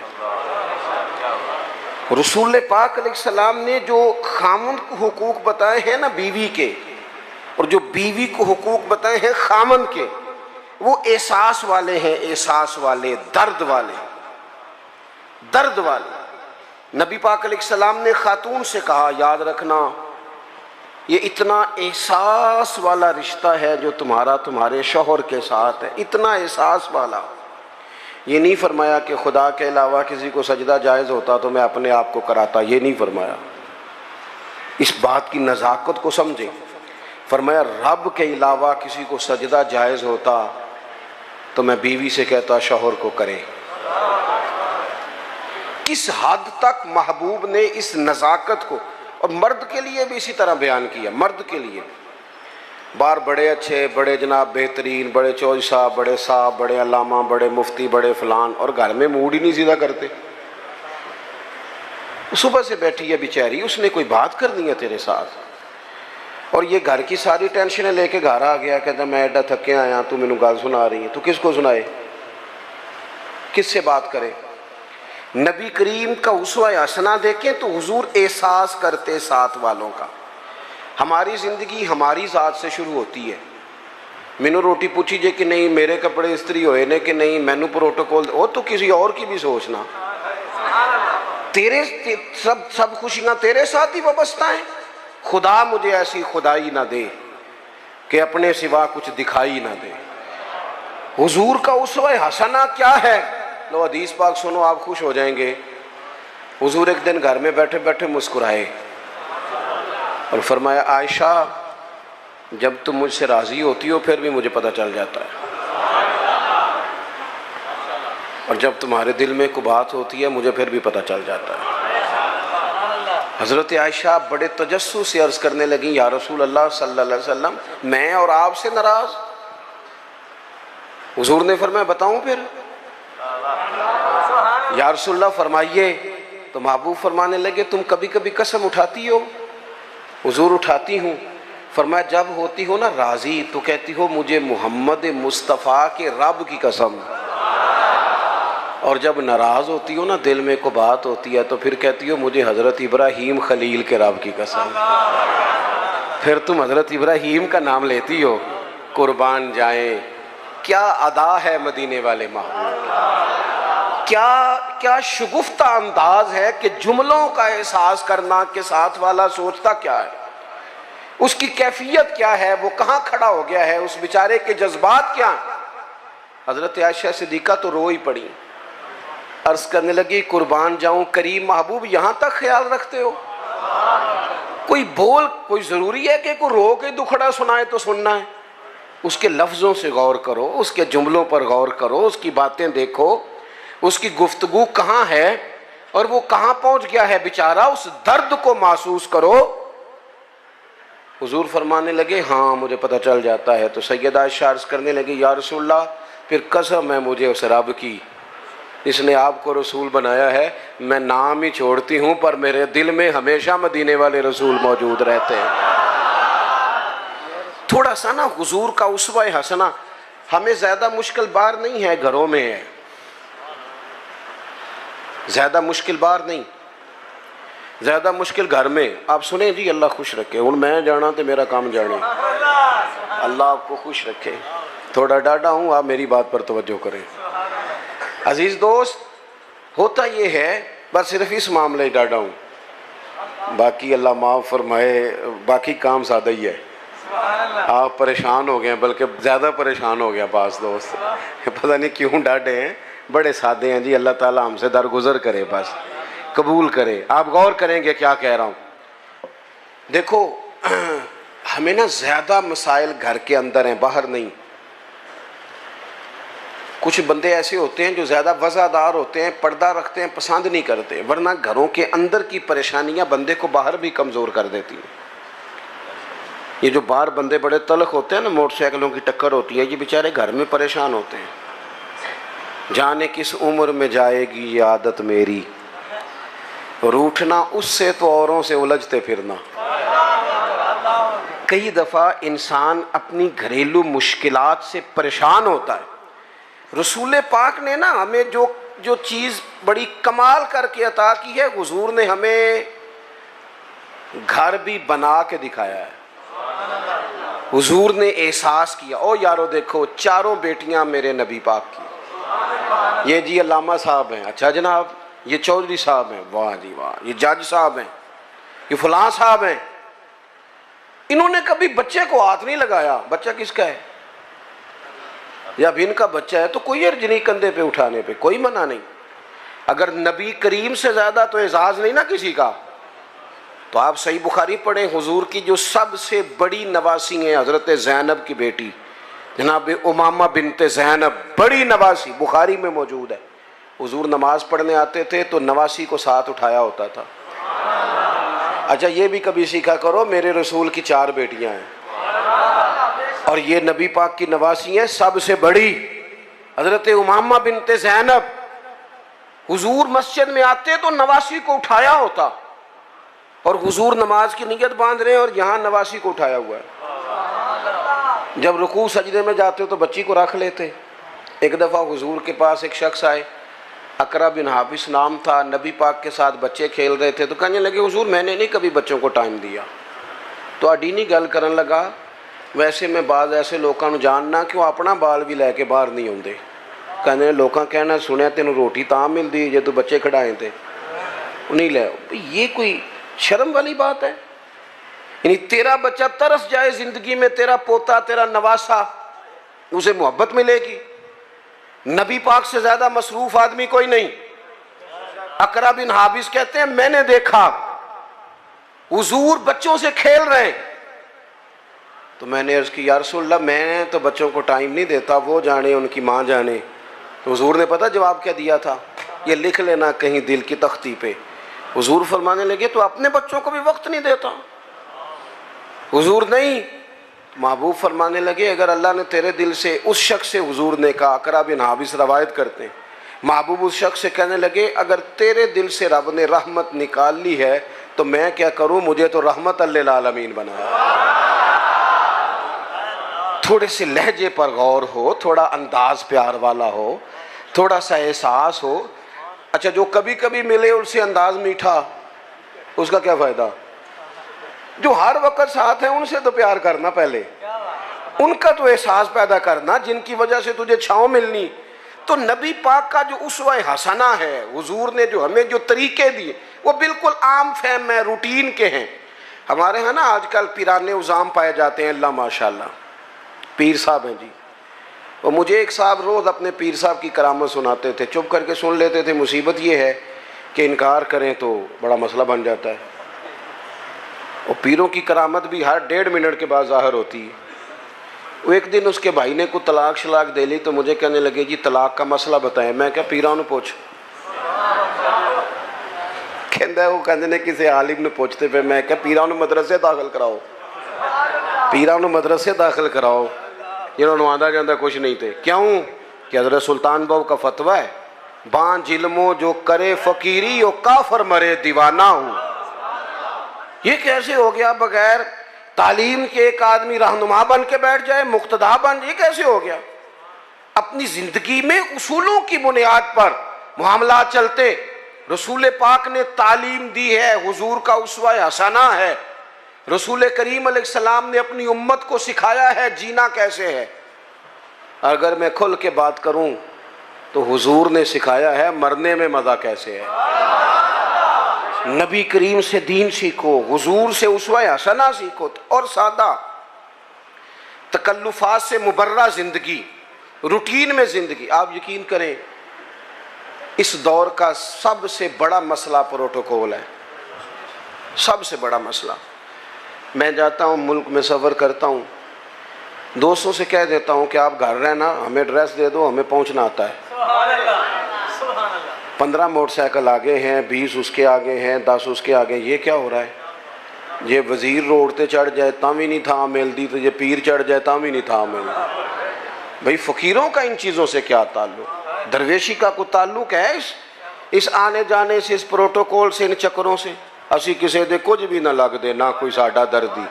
Speaker 2: رسول پاک علیہ السلام نے جو خامند کو حقوق بتائے ہیں نا بیوی کے، اور جو بیوی کو حقوق بتائے ہیں خامند کے، وہ احساس والے ہیں، احساس والے، درد والے، درد والے۔ نبی پاک علیہ السلام نے خاتون سے کہا یاد رکھنا یہ اتنا احساس والا رشتہ ہے جو تمہارا تمہارے شوہر کے ساتھ ہے، اتنا احساس والا۔ یہ نہیں فرمایا کہ خدا کے علاوہ کسی کو سجدہ جائز ہوتا تو میں اپنے آپ کو کراتا، یہ نہیں فرمایا۔ اس بات کی نزاکت کو سمجھیں۔ فرمایا رب کے علاوہ کسی کو سجدہ جائز ہوتا تو میں بیوی سے کہتا شوہر کو کرے۔ کس حد تک محبوب نے اس نزاکت کو، اور مرد کے لیے بھی اسی طرح بیان کیا، مرد کے لیے بار بڑے اچھے، بڑے جناب بہترین، بڑے چودھری صاحب، بڑے صاحب، بڑے علامہ، بڑے مفتی، بڑے فلان، اور گھر میں موڈ ہی نہیں سیدھا کرتے۔ صبح سے بیٹھی ہے بیچاری، اس نے کوئی بات کرنی ہے تیرے ساتھ، اور یہ گھر کی ساری ٹینشنیں لے کے گھر آ گیا، کہتا میں ایڈا تھکے آیا، تو مینوں گل سنا رہی ہے، تو کس کو سنائے، کس سے بات کرے؟ نبی کریم کا اسوہ حسنہ دیکھیں تو حضور احساس کرتے ساتھ والوں کا۔ ہماری زندگی ہماری ذات سے شروع ہوتی ہے، مینوں روٹی پوچھی جے کہ نہیں، میرے کپڑے استری ہوئے نے کہ نہیں، مینوں پروٹوکول وہ تو کسی اور کی بھی سوچنا، تیرے سب خوشیاں تیرے ساتھ ہی وابستہ ہیں. خدا مجھے ایسی خدائی نہ دے کہ اپنے سوا کچھ دکھائی نہ دے. حضور کا اسوہ حسنہ کیا ہے؟ لو حدیث پاک سنو، آپ خوش ہو جائیں گے. حضور ایک دن گھر میں بیٹھے بیٹھے مسکرائے اور فرمایا عائشہ جب تم مجھ سے راضی ہوتی ہو پھر بھی مجھے پتہ چل جاتا ہے، اور جب تمہارے دل میں کوئی بات ہوتی ہے مجھے پھر بھی پتہ چل جاتا ہے. حضرت عائشہ بڑے تجسس سے عرض کرنے لگیں یا رسول اللہ صلی اللہ علیہ وسلم میں اور آپ سے ناراض؟ حضور نے فرمایا بتاؤں پھر؟ یا رسول اللہ فرمائیے. تو محبوب فرمانے لگے تم کبھی کبھی قسم اٹھاتی ہو؟ حضور اٹھاتی ہوں. فرمایا جب ہوتی ہو نا راضی تو کہتی ہو مجھے محمد مصطفیٰ کے رب کی قسم، اور جب ناراض ہوتی ہو نا دل میں کوئی بات ہوتی ہے تو پھر کہتی ہو مجھے حضرت ابراہیم خلیل کے رب کی قسم. پھر تم حضرت ابراہیم کا نام لیتی ہو. قربان جائیں کیا ادا ہے مدینے والے محبوب، کیا شگفتہ انداز ہے کہ جملوں کا احساس کرنا کہ ساتھ والا سوچتا کیا ہے، اس کی کیفیت کیا ہے، وہ کہاں کھڑا ہو گیا ہے، اس بیچارے کے جذبات کیا ہیں. حضرت عائشہ صدیقہ تو رو ہی پڑی، عرض کرنے لگی قربان جاؤں کریم محبوب یہاں تک خیال رکھتے ہو؟ کوئی ضروری ہے کہ کوئی رو کے دکھڑا سنائے تو سننا ہے؟ اس کے لفظوں سے غور کرو، اس کے جملوں پر غور کرو، اس کی باتیں دیکھو، اس کی گفتگو کہاں ہے اور وہ کہاں پہنچ گیا ہے بیچارہ، اس درد کو محسوس کرو. حضور فرمانے لگے ہاں مجھے پتہ چل جاتا ہے. تو سیدہ عائشہ عرض کرنے لگی یا رسول اللہ پھر قسم ہے مجھے اس رب کی جس نے آپ کو رسول بنایا ہے، میں نام ہی چھوڑتی ہوں پر میرے دل میں ہمیشہ مدینے والے رسول موجود رہتے ہیں. تھوڑا سا نا حضور کا اسوہ حسنہ ہمیں زیادہ مشکل بار نہیں ہے، گھروں میں ہے، زیادہ مشکل بار نہیں، زیادہ مشکل گھر میں. آپ سنیں جی اللہ خوش رکھے، ہوں میں جانا تو میرا کام جانے، اللہ آپ کو خوش رکھے. تھوڑا ڈاڈا ہوں، آپ میری بات پر توجہ کریں. عزیز دوست ہوتا یہ ہے بس صرف اس معاملے ہی ڈاڈا ہوں، باقی اللہ معاف فرمائے، باقی کام سادہ ہی ہے. آپ پریشان ہو گئے ہیں، بلکہ زیادہ پریشان ہو گیا بعض دوست، پتہ نہیں کیوں ڈاڈے ہیں، بڑے سادے ہیں جی. اللہ تعالیٰ ہم سے درگزر کرے، بس قبول کرے. آپ غور کریں گے کیا کہہ رہا ہوں. دیکھو ہمیں نا زیادہ مسائل گھر کے اندر ہیں، باہر نہیں. کچھ بندے ایسے ہوتے ہیں جو زیادہ وزادار ہوتے ہیں، پردہ رکھتے ہیں، پسند نہیں کرتے، ورنہ گھروں کے اندر کی پریشانیاں بندے کو باہر بھی کمزور کر دیتی ہیں. یہ جو باہر بندے بڑے تلخ ہوتے ہیں نا، موٹر سائیکلوں کی ٹکر ہوتی ہے، یہ بیچارے گھر میں پریشان ہوتے ہیں. جانے کس عمر میں جائے گی یہ عادت میری، روٹھنا اس سے تو اوروں سے الجھتے پھرنا. کئی دفعہ انسان اپنی گھریلو مشکلات سے پریشان ہوتا ہے. رسول پاک نے نا ہمیں جو چیز بڑی کمال کر کے عطا کی ہے، حضور نے ہمیں گھر بھی بنا کے دکھایا ہے. حضور نے احساس کیا، او یارو دیکھو چاروں بیٹیاں میرے نبی پاک کی، یہ جی علامہ صاحب ہیں، اچھا جناب، یہ چودھری صاحب ہیں، واہ جی واہ، یہ جج صاحب ہیں، یہ فلاں صاحب ہیں. انہوں نے کبھی بچے کو ہاتھ نہیں لگایا. بچہ کس کا ہے؟ یا اب ان کا بچہ ہے تو کوئی عرض نہیں کندھے پہ اٹھانے پہ، کوئی منع نہیں. اگر نبی کریم سے زیادہ تو اعزاز نہیں نا کسی کا. تو آپ صحیح بخاری پڑھیں، حضور کی جو سب سے بڑی نواسی ہیں حضرت زینب کی بیٹی جناب امامہ بنت زینب، بڑی نواسی، بخاری میں موجود ہے. حضور نماز پڑھنے آتے تھے تو نواسی کو ساتھ اٹھایا ہوتا تھا. اچھا یہ بھی کبھی سیکھا کرو، میرے رسول کی 4 بیٹیاں ہیں اور یہ نبی پاک کی نواسی ہیں سب سے بڑی حضرت امامہ بنت زینب. حضور مسجد میں آتے تو نواسی کو اٹھایا ہوتا، اور حضور نماز کی نیت باندھ رہے ہیں اور یہاں نواسی کو اٹھایا ہوا ہے. جب رکوع سجدے میں جاتے تو بچی کو رکھ لیتے. ایک دفعہ حضور کے پاس ایک شخص آئے، اقرا بن حابس نام تھا، نبی پاک کے ساتھ بچے کھیل رہے تھے. تو کہنے لگے حضور میں نے نہیں کبھی بچوں کو ٹائم دیا. تو اڈینی گل کرن لگا، ویسے میں بعض ایسے لوگوں جاننا کہ وہ اپنا بال بھی لے کے باہر نہیں آتے. کہنے لوگوں کہنا سنیا تینوں روٹی تاں ملتی جے تو بچے کھڑائے تھے. نہیں لے، یہ کوئی شرم والی بات ہے؟ یعنی تیرا بچہ ترس جائے زندگی میں، تیرا پوتا، تیرا نواسا، اسے محبت ملے گی؟ نبی پاک سے زیادہ مصروف آدمی کوئی نہیں۔ اقرا بن حابس کہتے ہیں میں نے دیکھا حضور بچوں سے کھیل رہے ہیں، تو میں نے عرض کی یا رسول اللہ میں تو بچوں کو ٹائم نہیں دیتا، وہ جانے ان کی ماں جانے۔ تو حضور نے پتہ جواب کیا دیا تھا؟ یہ لکھ لینا کہیں دل کی تختی پہ۔ حضور فرمانے لگے تو اپنے بچوں کو بھی وقت نہیں دیتا؟ حضور نہیں، محبوب فرمانے لگے اگر اللہ نے تیرے دل سے، اس شخص سے حضور نے کہا، اقرا بن حابس روایت کرتے ہیں، محبوب اس شخص سے کہنے لگے اگر تیرے دل سے رب نے رحمت نکال لی ہے تو میں کیا کروں، مجھے تو رحمت للعالمین بنایا۔ تھوڑے سے لہجے پر غور ہو، تھوڑا انداز پیار والا ہو، تھوڑا سا احساس ہو۔ اچھا جو کبھی کبھی ملے ان سے انداز میٹھا، اس کا کیا فائدہ؟ جو ہر وقت ساتھ ہیں ان سے تو پیار کرنا، پہلے ان کا تو احساس پیدا کرنا جن کی وجہ سے تجھے چھاؤں ملنی۔ تو نبی پاک کا جو اسوہ حسنہ ہے، حضور نے جو ہمیں جو طریقے دیے وہ بالکل عام فہم ہے، روٹین کے ہیں۔ ہمارے ہاں نا آج کل پیرانے عظام پائے جاتے ہیں، اللہ ماشاءاللہ پیر صاحب ہیں جی، اور مجھے ایک صاحب روز اپنے پیر صاحب کی کرامت سناتے تھے، چپ کر کے سن لیتے تھے۔ مصیبت یہ ہے کہ انکار کریں تو بڑا مسئلہ بن جاتا ہے، اور پیروں کی کرامت بھی ہر 1.5 منٹ کے بعد ظاہر ہوتی ہے۔ وہ ایک دن اس کے بھائی نے کوئی طلاق شلاق دے لی تو مجھے کہنے لگے جی طلاق کا مسئلہ بتائیں۔ میں کہا پیراں نو پوچھ، کہندا ہے وہ کہندے نے کسی عالم نے پوچھتے پہ۔ میں کہا پیراں نو مدرسے داخل کراؤ، پیراں نو مدرسے داخل کراؤ، جنہوں نے آدھا جاندہ کچھ نہیں تھے۔ کیوں کہ حضرت سلطان بہو کا فتویٰ ہے بان جلمو جو کرے فقیری و کافر مرے دیوانہ ہوں۔ یہ کیسے ہو گیا بغیر تعلیم کے ایک آدمی رہنما بن کے بیٹھ جائے، مقتدا بن جائے؟ یہ کیسے ہو گیا؟ اپنی زندگی میں اصولوں کی بنیاد پر معاملات چلتے۔ رسول پاک نے تعلیم دی ہے، حضور کا اسوہ حسنہ ہے۔ رسول کریم علیہ السلام نے اپنی امت کو سکھایا ہے جینا کیسے ہے۔ اگر میں کھل کے بات کروں تو حضور نے سکھایا ہے مرنے میں مزہ کیسے ہے۔ نبی کریم سے دین سیکھو، حضور سے اسوہ حسنہ سیکھو، اور سادہ تکلفات سے مبرہ زندگی، روٹین میں زندگی۔ آپ یقین کریں اس دور کا سب سے بڑا مسئلہ پروٹوکول ہے، سب سے بڑا مسئلہ۔ میں جاتا ہوں ملک میں سفر کرتا ہوں، دوستوں سے کہہ دیتا ہوں کہ آپ گھر رہنا، ہمیں ایڈریس دے دو، ہمیں پہنچنا آتا ہے۔ 15 موٹر سائیکل آگے ہیں، 20 اس کے آگے ہیں، 10 اس کے آگے۔ یہ کیا ہو رہا ہے؟ یہ وزیر روڈ تے چڑھ جائے تاں بھی نہیں تھا ملتی، تو یہ پیر چڑھ جائے تاں بھی نہیں تھا ملتی۔ بھئی فقیروں کا ان چیزوں سے کیا تعلق؟ درویشی کا کوئی تعلق ہے اس آنے جانے سے، اس پروٹوکول سے، ان چکروں سے؟ اسی کسی دے کچھ بھی نہ لگ دے، نہ کوئی ساڈا دردی۔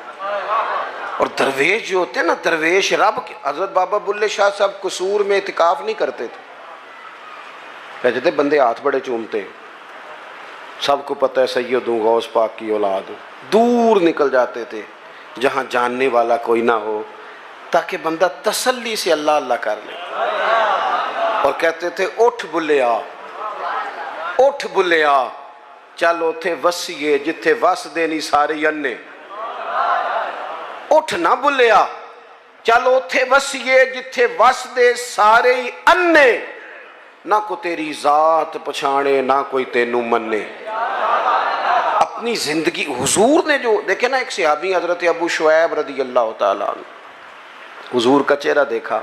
Speaker 2: اور درویش جو ہوتے ہیں نا، درویش رب کے، حضرت بابا بلے شاہ صاحب قصور میں اعتکاف نہیں کرتے تھے، کہتے تھے بندے ہاتھ بڑے چومتے ہیں، سب کو پتہ ہے سید ہوں، غوث پاک کی اولاد ہوں۔ دور نکل جاتے تھے جہاں جاننے والا کوئی نہ ہو، تاکہ بندہ تسلی سے اللہ اللہ کر لے۔ اور کہتے تھے اٹھ بلیا، اٹھ بلیا، چل اوتھے وسیے جتھے وس دینی سارے انے۔ اٹھ نہ بلیا، چل اوتھے وسیے جتھے وس دے سارے انے، نہ کو تیری ذات پچھانے نہ کوئی تینوں منے۔ اپنی زندگی حضور نے جو دیکھے نا، ایک صحابی حضرت ابو شعیب رضی اللہ تعالیٰ عنہ، حضور کا چہرہ دیکھا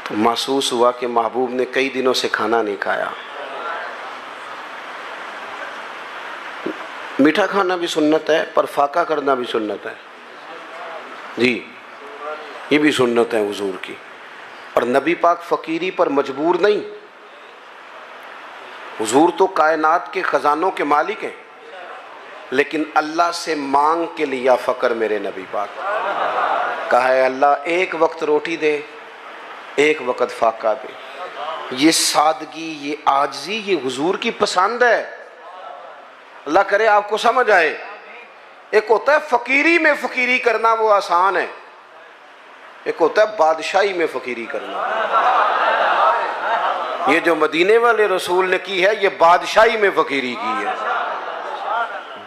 Speaker 2: تو محسوس ہوا کہ محبوب نے کئی دنوں سے کھانا نہیں کھایا۔ میٹھا کھانا بھی سنت ہے، پر فاقہ کرنا بھی سنت ہے جی، یہ بھی سنت ہے حضور کی۔ اور نبی پاک فقیری پر مجبور نہیں، حضور تو کائنات کے خزانوں کے مالک ہیں، لیکن اللہ سے مانگ کے لیا فقر میرے نبی پاک۔ کہا ہے اللہ ایک وقت روٹی دے، ایک وقت فاقہ دے۔ یہ سادگی، یہ عاجزی، یہ حضور کی پسند ہے۔ اللہ کرے آپ کو سمجھ آئے۔ ایک ہوتا ہے فقیری میں فقیری کرنا، وہ آسان ہے، ایک ہوتا ہے بادشاہی میں فقیری کرنا۔ یہ جو مدینے والے رسول نے کی ہے یہ بادشاہی میں فقیری کی ہے،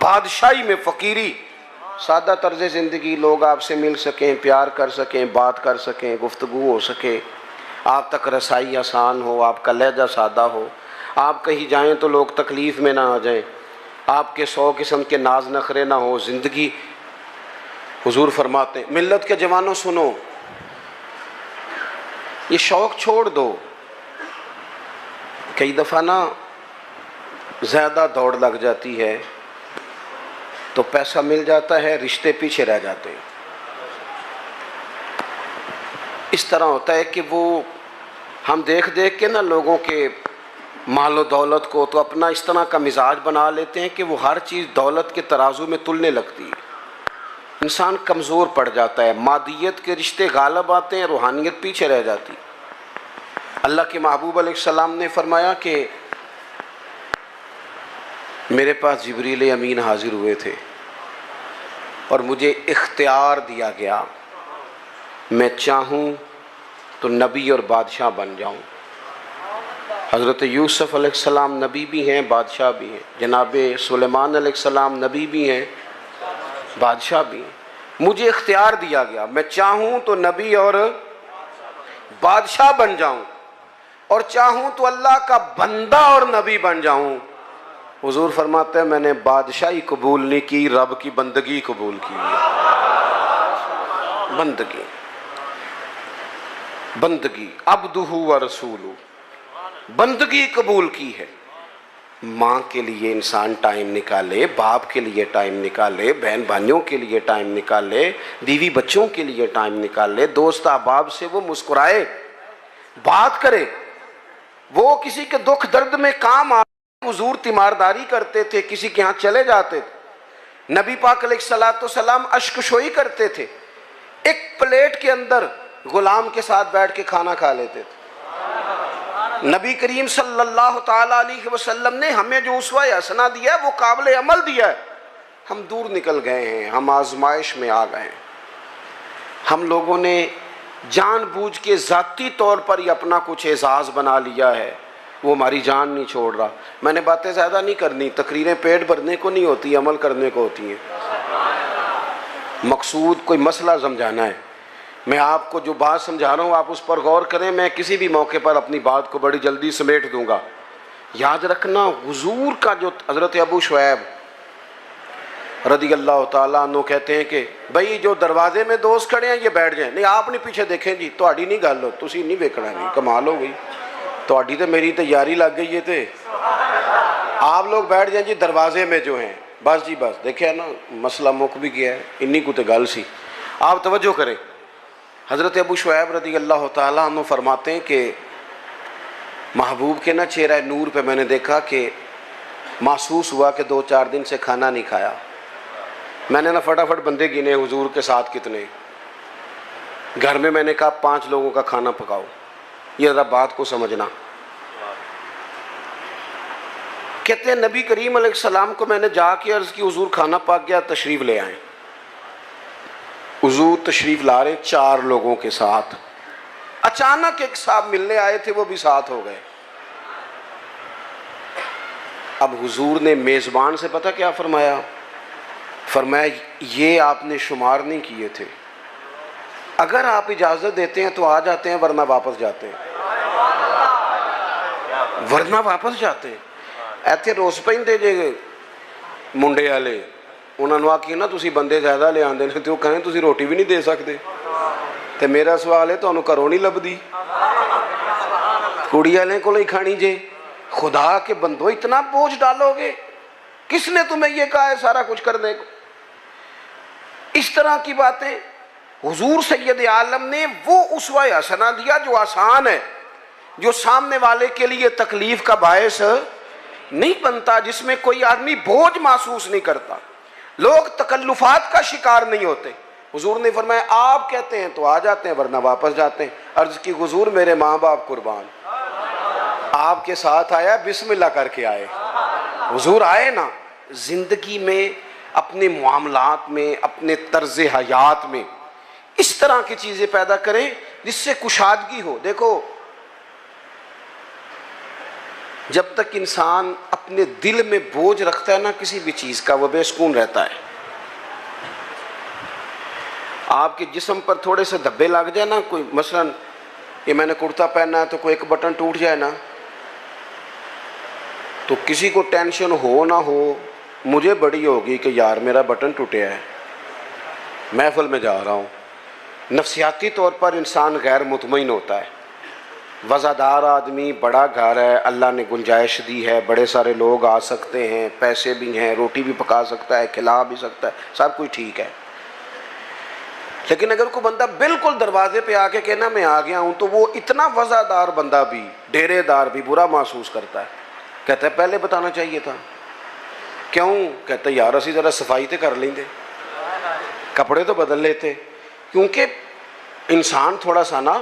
Speaker 2: بادشاہی میں فقیری. سادہ طرز زندگی، لوگ آپ سے مل سکیں، پیار کر سکیں، بات کر سکیں، گفتگو ہو سکے، آپ تک رسائی آسان ہو، آپ کا لہجہ سادہ ہو، آپ کہیں جائیں تو لوگ تکلیف میں نہ آ جائیں، آپ کے 100 قسم کے ناز نخرے نہ ہو زندگی. حضور فرماتے ہیں ملت کے جوانوں سنو، یہ شوق چھوڑ دو. کئی دفعہ نا زیادہ دوڑ لگ جاتی ہے تو پیسہ مل جاتا ہے، رشتے پیچھے رہ جاتے ہیں. اس طرح ہوتا ہے کہ وہ ہم دیکھ دیکھ کے نا لوگوں کے مال و دولت کو تو اپنا اس طرح کا مزاج بنا لیتے ہیں کہ وہ ہر چیز دولت کے ترازو میں تلنے لگتی ہے. انسان کمزور پڑ جاتا ہے، مادیت کے رشتے غالب آتے ہیں، روحانیت پیچھے رہ جاتی. اللہ کے محبوب علیہ السلام نے فرمایا کہ میرے پاس جبریل امین حاضر ہوئے تھے اور مجھے اختیار دیا گیا، میں چاہوں تو نبی اور بادشاہ بن جاؤں. حضرت یوسف علیہ السلام نبی بھی ہیں، بادشاہ بھی ہیں. جناب سلیمان علیہ السلام نبی بھی ہیں، بادشاہ بھی ہیں. مجھے اختیار دیا گیا، میں چاہوں تو نبی اور بادشاہ بن جاؤں، اور چاہوں تو اللہ کا بندہ اور نبی بن جاؤں. حضور فرماتے ہیں میں نے بادشاہی قبول نہیں کی، رب کی بندگی قبول کی. بندگی، بندگی، عبدہ و رسولہ، بندگی قبول کی ہے. ماں کے لیے انسان ٹائم نکالے، باپ کے لیے ٹائم نکالے، بہن بھائیوں کے لیے ٹائم نکالے، بیوی بچوں کے لیے ٹائم نکالے، دوست احباب سے وہ مسکرائے، بات کرے، وہ کسی کے دکھ درد میں کام آ. حضور تیمارداری کرتے تھے، کسی کے ہاں چلے جاتے تھے، نبی پاک علیہ الصلوۃ والسلام اشک شوئی کرتے تھے، ایک پلیٹ کے اندر غلام کے ساتھ بیٹھ کے کھانا کھا لیتے تھے. نبی کریم صلی اللہ تعالیٰ علیہ وسلم نے ہمیں جو اسوہ حسنہ دیا ہے وہ قابل عمل دیا ہے. ہم دور نکل گئے ہیں، ہم آزمائش میں آ گئے ہیں. ہم لوگوں نے جان بوجھ کے ذاتی طور پر ہی اپنا کچھ اعزاز بنا لیا ہے، وہ ہماری جان نہیں چھوڑ رہا. میں نے باتیں زیادہ نہیں کرنی، تقریریں پیٹ بھرنے کو نہیں ہوتی، عمل کرنے کو ہوتی ہیں. مقصود کوئی مسئلہ سمجھانا ہے. میں آپ کو جو بات سمجھا رہا ہوں آپ اس پر غور کریں. میں کسی بھی موقع پر اپنی بات کو بڑی جلدی سمیٹ دوں گا. یاد رکھنا حضور کا جو حضرت ابو شعیب رضی اللہ تعالیٰ عنہ کہتے ہیں کہ بھائی جو دروازے میں دوست کھڑے ہیں یہ بیٹھ جائیں. نہیں آپ نہیں پیچھے دیکھیں جی، تہاڈی نہیں گل ہو، تسی نہیں ویکھنا. نہیں کمال ہو گئی، تہاڈی تے میری تیاری لگ گئی ہے. تے آپ لوگ بیٹھ جائیں جی دروازے میں جو ہیں. بس جی بس، دیکھیں نا مسئلہ مک بھی گیا ہے، انی کو تے گل سی. آپ توجہ کریں. حضرت ابو شعیب رضی اللہ تعالیٰ عنہ فرماتے ہیں کہ محبوب کے نا چہرہ نور پہ میں نے دیکھا کہ محسوس ہوا کہ 2-4 دن سے کھانا نہیں کھایا. میں نے نا فٹافٹ بندے گنے حضور کے ساتھ کتنے. گھر میں نے کہا 5 لوگوں کا کھانا پکاؤ. یہ ذرا بات کو سمجھنا. کہتے ہیں نبی کریم علیہ السلام کو میں نے جا کے عرض کی حضور کھانا پک گیا، تشریف لے آئیں. حضور تشریف لا رہے 4 لوگوں کے ساتھ. اچانک ایک صاحب ملنے آئے تھے، وہ بھی ساتھ ہو گئے. اب حضور نے میزبان سے پتہ کیا فرمایا؟ فرمایا یہ آپ نے شمار نہیں کیے تھے، اگر آپ اجازت دیتے ہیں تو آ جاتے ہیں، ورنہ واپس جاتے ہیں. ورنہ واپس جاتے ہیں. ایتھے روس پہندے جے منڈے والے، انہوں نے آخی نا تسی بندے زیادہ لے آندے نے، تو کہیں تسی روٹی بھی نہیں دے سکتے. تے میرا سوال ہے تمہیں گھروں نہیں لبدی، کڑی والے کو ہی کھانی جے. خدا کے بندو اتنا بوجھ ڈالو گے؟ کس نے تمہیں یہ کہا ہے سارا کچھ کرنے کو؟ اس طرح کی باتیں. حضور سید عالم نے وہ اسوہ حسنہ دیا جو آسان ہے، جو سامنے والے کے لیے تکلیف کا باعث نہیں بنتا، جس میں کوئی آدمی بوجھ محسوس نہیں کرتا، لوگ تکلفات کا شکار نہیں ہوتے. حضور نے فرمایا آپ کہتے ہیں تو آ جاتے ہیں، ورنہ واپس جاتے ہیں. عرض کی حضور میرے ماں باپ قربان، آپ کے ساتھ آیا بسم اللہ کر کے آئے. حضور آئے نا. زندگی میں، اپنے معاملات میں، اپنے طرز حیات میں اس طرح کی چیزیں پیدا کریں جس سے کشادگی ہو. دیکھو جب تک انسان اپنے دل میں بوجھ رکھتا ہے نا کسی بھی چیز کا، وہ بے سکون رہتا ہے۔ آپ کے جسم پر تھوڑے سے دھبے لگ جائے نا، کوئی مثلاً یہ میں نے کرتا پہنا ہے تو کوئی ایک بٹن ٹوٹ جائے نا، تو کسی کو ٹینشن ہو نہ ہو، مجھے بڑی ہوگی کہ یار میرا بٹن ٹوٹیا ہے، محفل میں جا رہا ہوں۔ نفسیاتی طور پر انسان غیر مطمئن ہوتا ہے۔ وزادار آدمی، بڑا گھر ہے، اللہ نے گنجائش دی ہے، بڑے سارے لوگ آ سکتے ہیں، پیسے بھی ہیں، روٹی بھی پکا سکتا ہے، کھلا بھی سکتا ہے، سب کچھ ٹھیک ہے۔ لیکن اگر کوئی بندہ بالکل دروازے پہ آ کے کہنا میں آ گیا ہوں، تو وہ اتنا وزادار بندہ بھی، ڈیرے دار بھی برا محسوس کرتا ہے، کہتا ہے پہلے بتانا چاہیے تھا۔ کیوں؟ کہتا ہے یار اسی ذرا صفائی تے کر لیں دے، کپڑے تو بدل لیتے۔ کیونکہ انسان تھوڑا سا نا،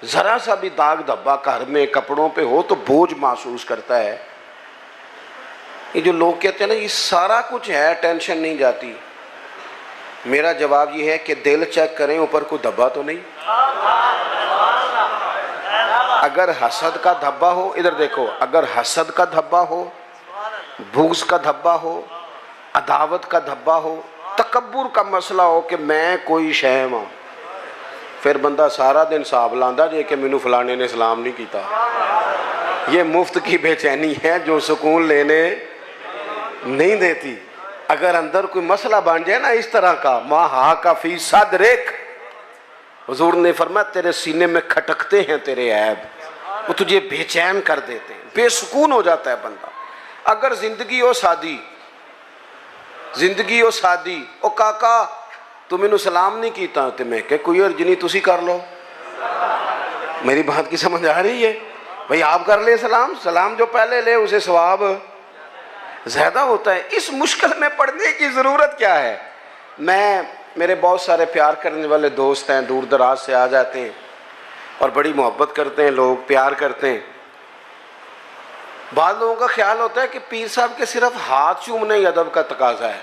Speaker 2: ذرا سا بھی داغ دھبا گھر میں کپڑوں پہ ہو تو بوجھ محسوس کرتا ہے۔ یہ جو لوگ کہتے ہیں نا یہ سارا کچھ ہے، ٹینشن نہیں جاتی، میرا جواب یہ ہے کہ دل چیک کریں اوپر کوئی دھبا تو نہیں۔ اگر حسد کا دھبا ہو، ادھر دیکھو، اگر حسد کا دھبا ہو، بغض کا دھبا ہو، عداوت کا دھبا ہو، تکبر کا مسئلہ ہو کہ میں کوئی شہم ہوں، پھر بندہ سارا دن حساب لاندا جے کہ مینوں فلانے نے سلام نہیں کیتا۔ یہ مفت کی بے چینی ہے جو سکون لینے نہیں دیتی۔ اگر اندر کوئی مسئلہ بن جائے نا اس طرح کا، ما ہا کا فی صدرک، حضور نے فرمایا تیرے سینے میں کھٹکتے ہیں تیرے عیب، وہ تجھے بے چین کر دیتے ہیں، بے سکون ہو جاتا ہے بندہ۔ اگر زندگی ہو سادی، زندگی ہو سادی، او کاکا تو مینوں سلام نہیں کیتا، تو میں کہ کوئی عرض نہیں تسی کر لو۔ میری بات کی سمجھ آ رہی ہے؟ بھئی آپ کر لے سلام، سلام جو پہلے لے اسے ثواب زیادہ ہوتا ہے۔ اس مشکل میں پڑنے کی ضرورت کیا ہے؟ میرے بہت سارے پیار کرنے والے دوست ہیں، دور دراز سے آ جاتے ہیں اور بڑی محبت کرتے ہیں، لوگ پیار کرتے ہیں۔ بعض لوگوں کا خیال ہوتا ہے کہ پیر صاحب کے صرف ہاتھ چومنے ہی ادب کا تقاضا ہے،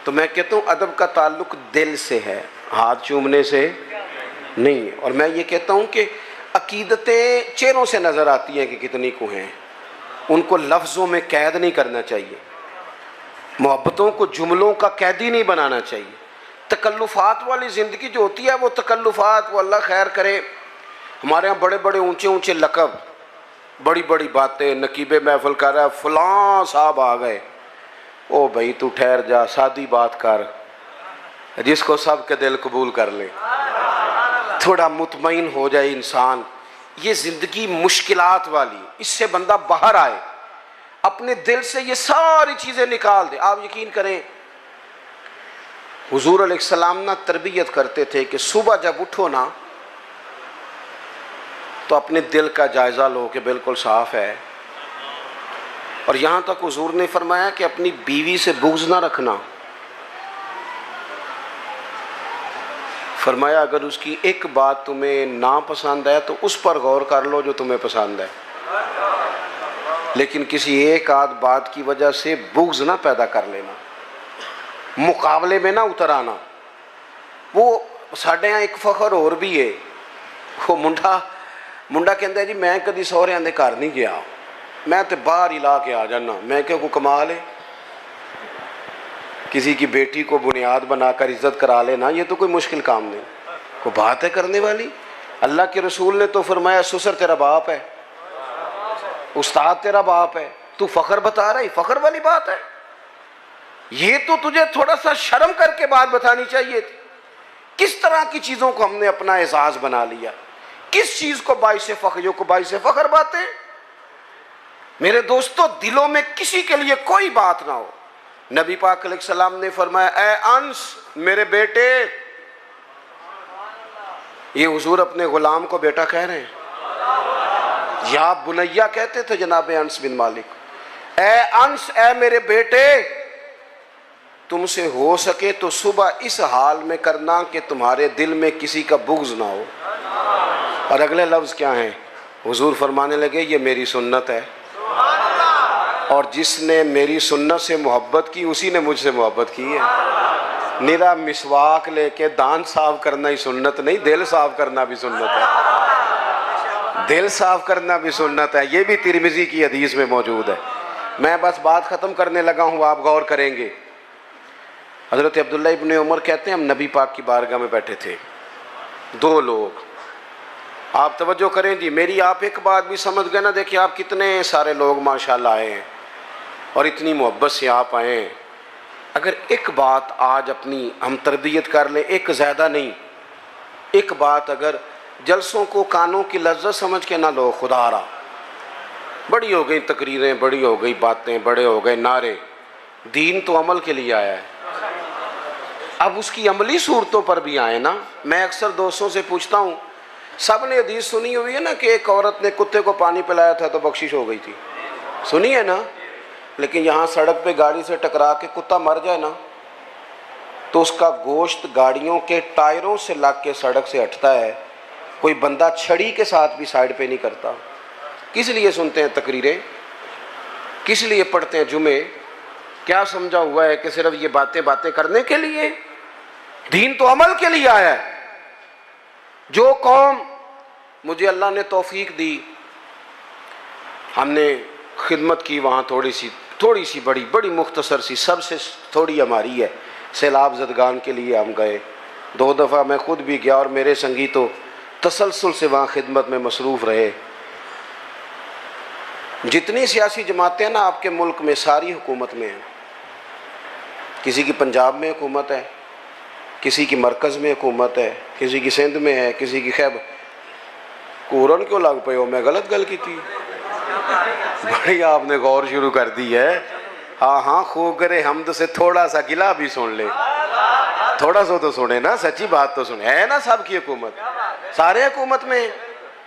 Speaker 2: تو میں کہتا ہوں ادب کا تعلق دل سے ہے، ہاتھ چومنے سے نہیں ہے۔ اور میں یہ کہتا ہوں کہ عقیدتیں چہروں سے نظر آتی ہیں کہ کتنی کو ہیں، ان کو لفظوں میں قید نہیں کرنا چاہیے، محبتوں کو جملوں کا قیدی نہیں بنانا چاہیے۔ تکلفات والی زندگی جو ہوتی ہے وہ تکلفات، وہ اللہ خیر کرے، ہمارے ہاں بڑے بڑے اونچے اونچے لقب، بڑی بڑی باتیں، نقیب محفل کر رہا ہے فلاں صاحب آ گئے، او بھائی تو ٹھہر جا، سادی بات کر، جس کو سب کے دل قبول کر لے، تھوڑا مطمئن ہو جائے انسان۔ یہ زندگی مشکلات والی، اس سے بندہ باہر آئے، اپنے دل سے یہ ساری چیزیں نکال دے۔ آپ یقین کریں حضور علیہ السلام نا تربیت کرتے تھے کہ صبح جب اٹھو نا تو اپنے دل کا جائزہ لو کہ بالکل صاف ہے، اور یہاں تک حضور نے فرمایا کہ اپنی بیوی سے بغض نہ رکھنا، فرمایا اگر اس کی ایک بات تمہیں ناپسند ہے تو اس پر غور کر لو جو تمہیں پسند ہے، لیکن کسی ایک آدھ بات کی وجہ سے بغض نہ پیدا کر لینا، مقابلے میں نہ اتر آنا۔ وہ ساڈے یہاں ایک فخر اور بھی ہے، وہ منڈا کہندا ہے جی میں کدی سہریاں دے گھر نہیں گیا، میں تے باہر ہی لا کے آ جانا۔ میں کہ کوئی کمال ہے، کسی کی بیٹی کو بنیاد بنا کر عزت کرا لینا، یہ تو کوئی مشکل کام نہیں، کوئی بات ہے کرنے والی۔ اللہ کے رسول نے تو فرمایا سسر تیرا باپ ہے، استاد تیرا باپ ہے، تو فخر بتا رہا ہے، فخر والی بات ہے؟ یہ تو تجھے تھوڑا سا شرم کر کے بات بتانی چاہیے تھی۔ کس طرح کی چیزوں کو ہم نے اپنا اعزاز بنا لیا، کس چیز کو باعث فخر، جو کو باعث فخر باتیں۔ میرے دوستو دلوں میں کسی کے لیے کوئی بات نہ ہو۔ نبی پاک علیہ السلام نے فرمایا اے انس میرے بیٹے، یہ حضور اپنے غلام کو بیٹا کہہ رہے ہیں، یا بنیا کہتے تھے جناب انس بن مالک، اے انس اے میرے بیٹے، تم سے ہو سکے تو صبح اس حال میں کرنا کہ تمہارے دل میں کسی کا بغض نہ ہو۔ اور اگلے لفظ کیا ہیں؟ حضور فرمانے لگے یہ میری سنت ہے، اور جس نے میری سنت سے محبت کی اسی نے مجھ سے محبت کی ہے۔ نرا مسواک لے کے دان صاف کرنا ہی سنت نہیں، دل صاف کرنا بھی سنت ہے۔ دل صاف کرنا بھی سنت ہے، یہ بھی ترمذی کی حدیث میں موجود ہے۔ میں بس بات ختم کرنے لگا ہوں، آپ غور کریں گے۔ حضرت عبداللہ ابن عمر کہتے ہیں ہم نبی پاک کی بارگاہ میں بیٹھے تھے، دو لوگ۔ آپ توجہ کریں جی، میری آپ ایک بات بھی سمجھ گئے نا، دیکھیں آپ کتنے سارے لوگ ماشاءاللہ آئے ہیں اور اتنی محبت سے آپ آئے ہیں۔ اگر ایک بات آج اپنی ہم تربیت کر لیں، ایک زیادہ نہیں، ایک بات اگر جلسوں کو کانوں کی لذت سمجھ کے نہ لو، خدا را بڑی ہو گئی تقریریں، بڑی ہو گئی باتیں، بڑے ہو گئے نعرے، دین تو عمل کے لیے آیا ہے۔ اب اس کی عملی صورتوں پر بھی آئے نا۔ میں اکثر دوستوں سے پوچھتا ہوں، سب نے حدیث سنی ہوئی ہے نا کہ ایک عورت نے کتے کو پانی پلایا تھا تو بخشش ہو گئی تھی، سنی ہے نا؟ لیکن یہاں سڑک پہ گاڑی سے ٹکرا کے کتا مر جائے نا تو اس کا گوشت گاڑیوں کے ٹائروں سے لگ کے سڑک سے ہٹتا ہے، کوئی بندہ چھڑی کے ساتھ بھی سائیڈ پہ نہیں کرتا۔ کس لیے سنتے ہیں تقریریں؟ کس لیے پڑھتے ہیں جمعے؟ کیا سمجھا ہوا ہے کہ صرف یہ باتیں کرنے کے لیے؟ دین تو عمل کے لیے آیا ہے۔ جو قوم مجھے اللہ نے توفیق دی، ہم نے خدمت کی وہاں تھوڑی سی بڑی مختصر سی، سب سے تھوڑی ہماری ہے، سیلاب زدگان کے لیے ہم گئے 2 دفعہ، میں خود بھی گیا اور میرے سنگی تو تسلسل سے وہاں خدمت میں مصروف رہے۔ جتنی سیاسی جماعتیں ہیں نا آپ کے ملک میں، ساری حکومت میں ہیں، کسی کی پنجاب میں حکومت ہے، کسی کی مرکز میں حکومت ہے، کسی کی سندھ میں ہے، کسی کی خیبر۔ کورن کیوں لگ پئے ہو؟ میں غلط گل کی تھی؟ بڑی آپ نے غور شروع کر دی ہے۔ ہاں خوب کرے حمد سے تھوڑا سا گلا بھی سن لے، تھوڑا سا تو سنے نا، سچی بات تو سنے، ہے نا سب کی حکومت، سارے حکومت میں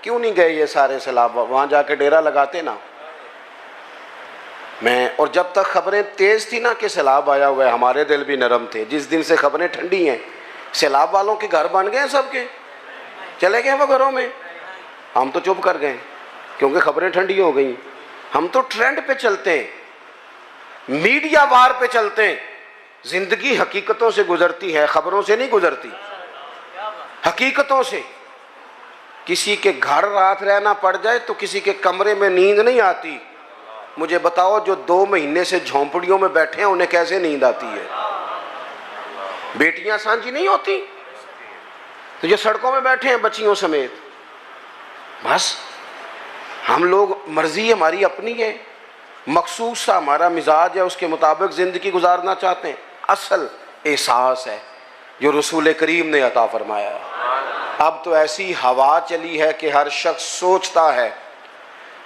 Speaker 2: کیوں نہیں گئے یہ سارے سیلاب؟ وہاں جا کے ڈیرا لگاتے نا۔ اور جب تک خبریں تیز تھی نا کہ سیلاب آیا ہوا ہے، ہمارے دل بھی نرم تھے۔ جس دن سے خبریں ٹھنڈی ہیں، سیلاب والوں کے گھر بن گئے ہیں، سب کے چلے گئے وہ گھروں میں، ہم تو چپ کر گئے کیونکہ خبریں ٹھنڈی ہو گئیں۔ ہم تو ٹرینڈ پہ چلتے ہیں، میڈیا وار پہ چلتے ہیں۔ زندگی حقیقتوں سے گزرتی ہے، خبروں سے نہیں گزرتی، حقیقتوں سے۔ کسی کے گھر رات رہنا پڑ جائے تو کسی کے کمرے میں نیند نہیں آتی۔ مجھے بتاؤ جو 2 مہینے سے جھونپڑیوں میں بیٹھے ہیں انہیں کیسے نیند آتی ہے؟ بیٹیاں سانجھی نہیں ہوتی تو جو سڑکوں میں بیٹھے ہیں بچیوں سمیت، بس ہم لوگ مرضی ہماری اپنی ہے، مخصوص سا ہمارا مزاج ہے، اس کے مطابق زندگی گزارنا چاہتے ہیں۔ اصل احساس ہے جو رسول کریم نے عطا فرمایا ہے۔ اب تو ایسی ہوا چلی ہے کہ ہر شخص سوچتا ہے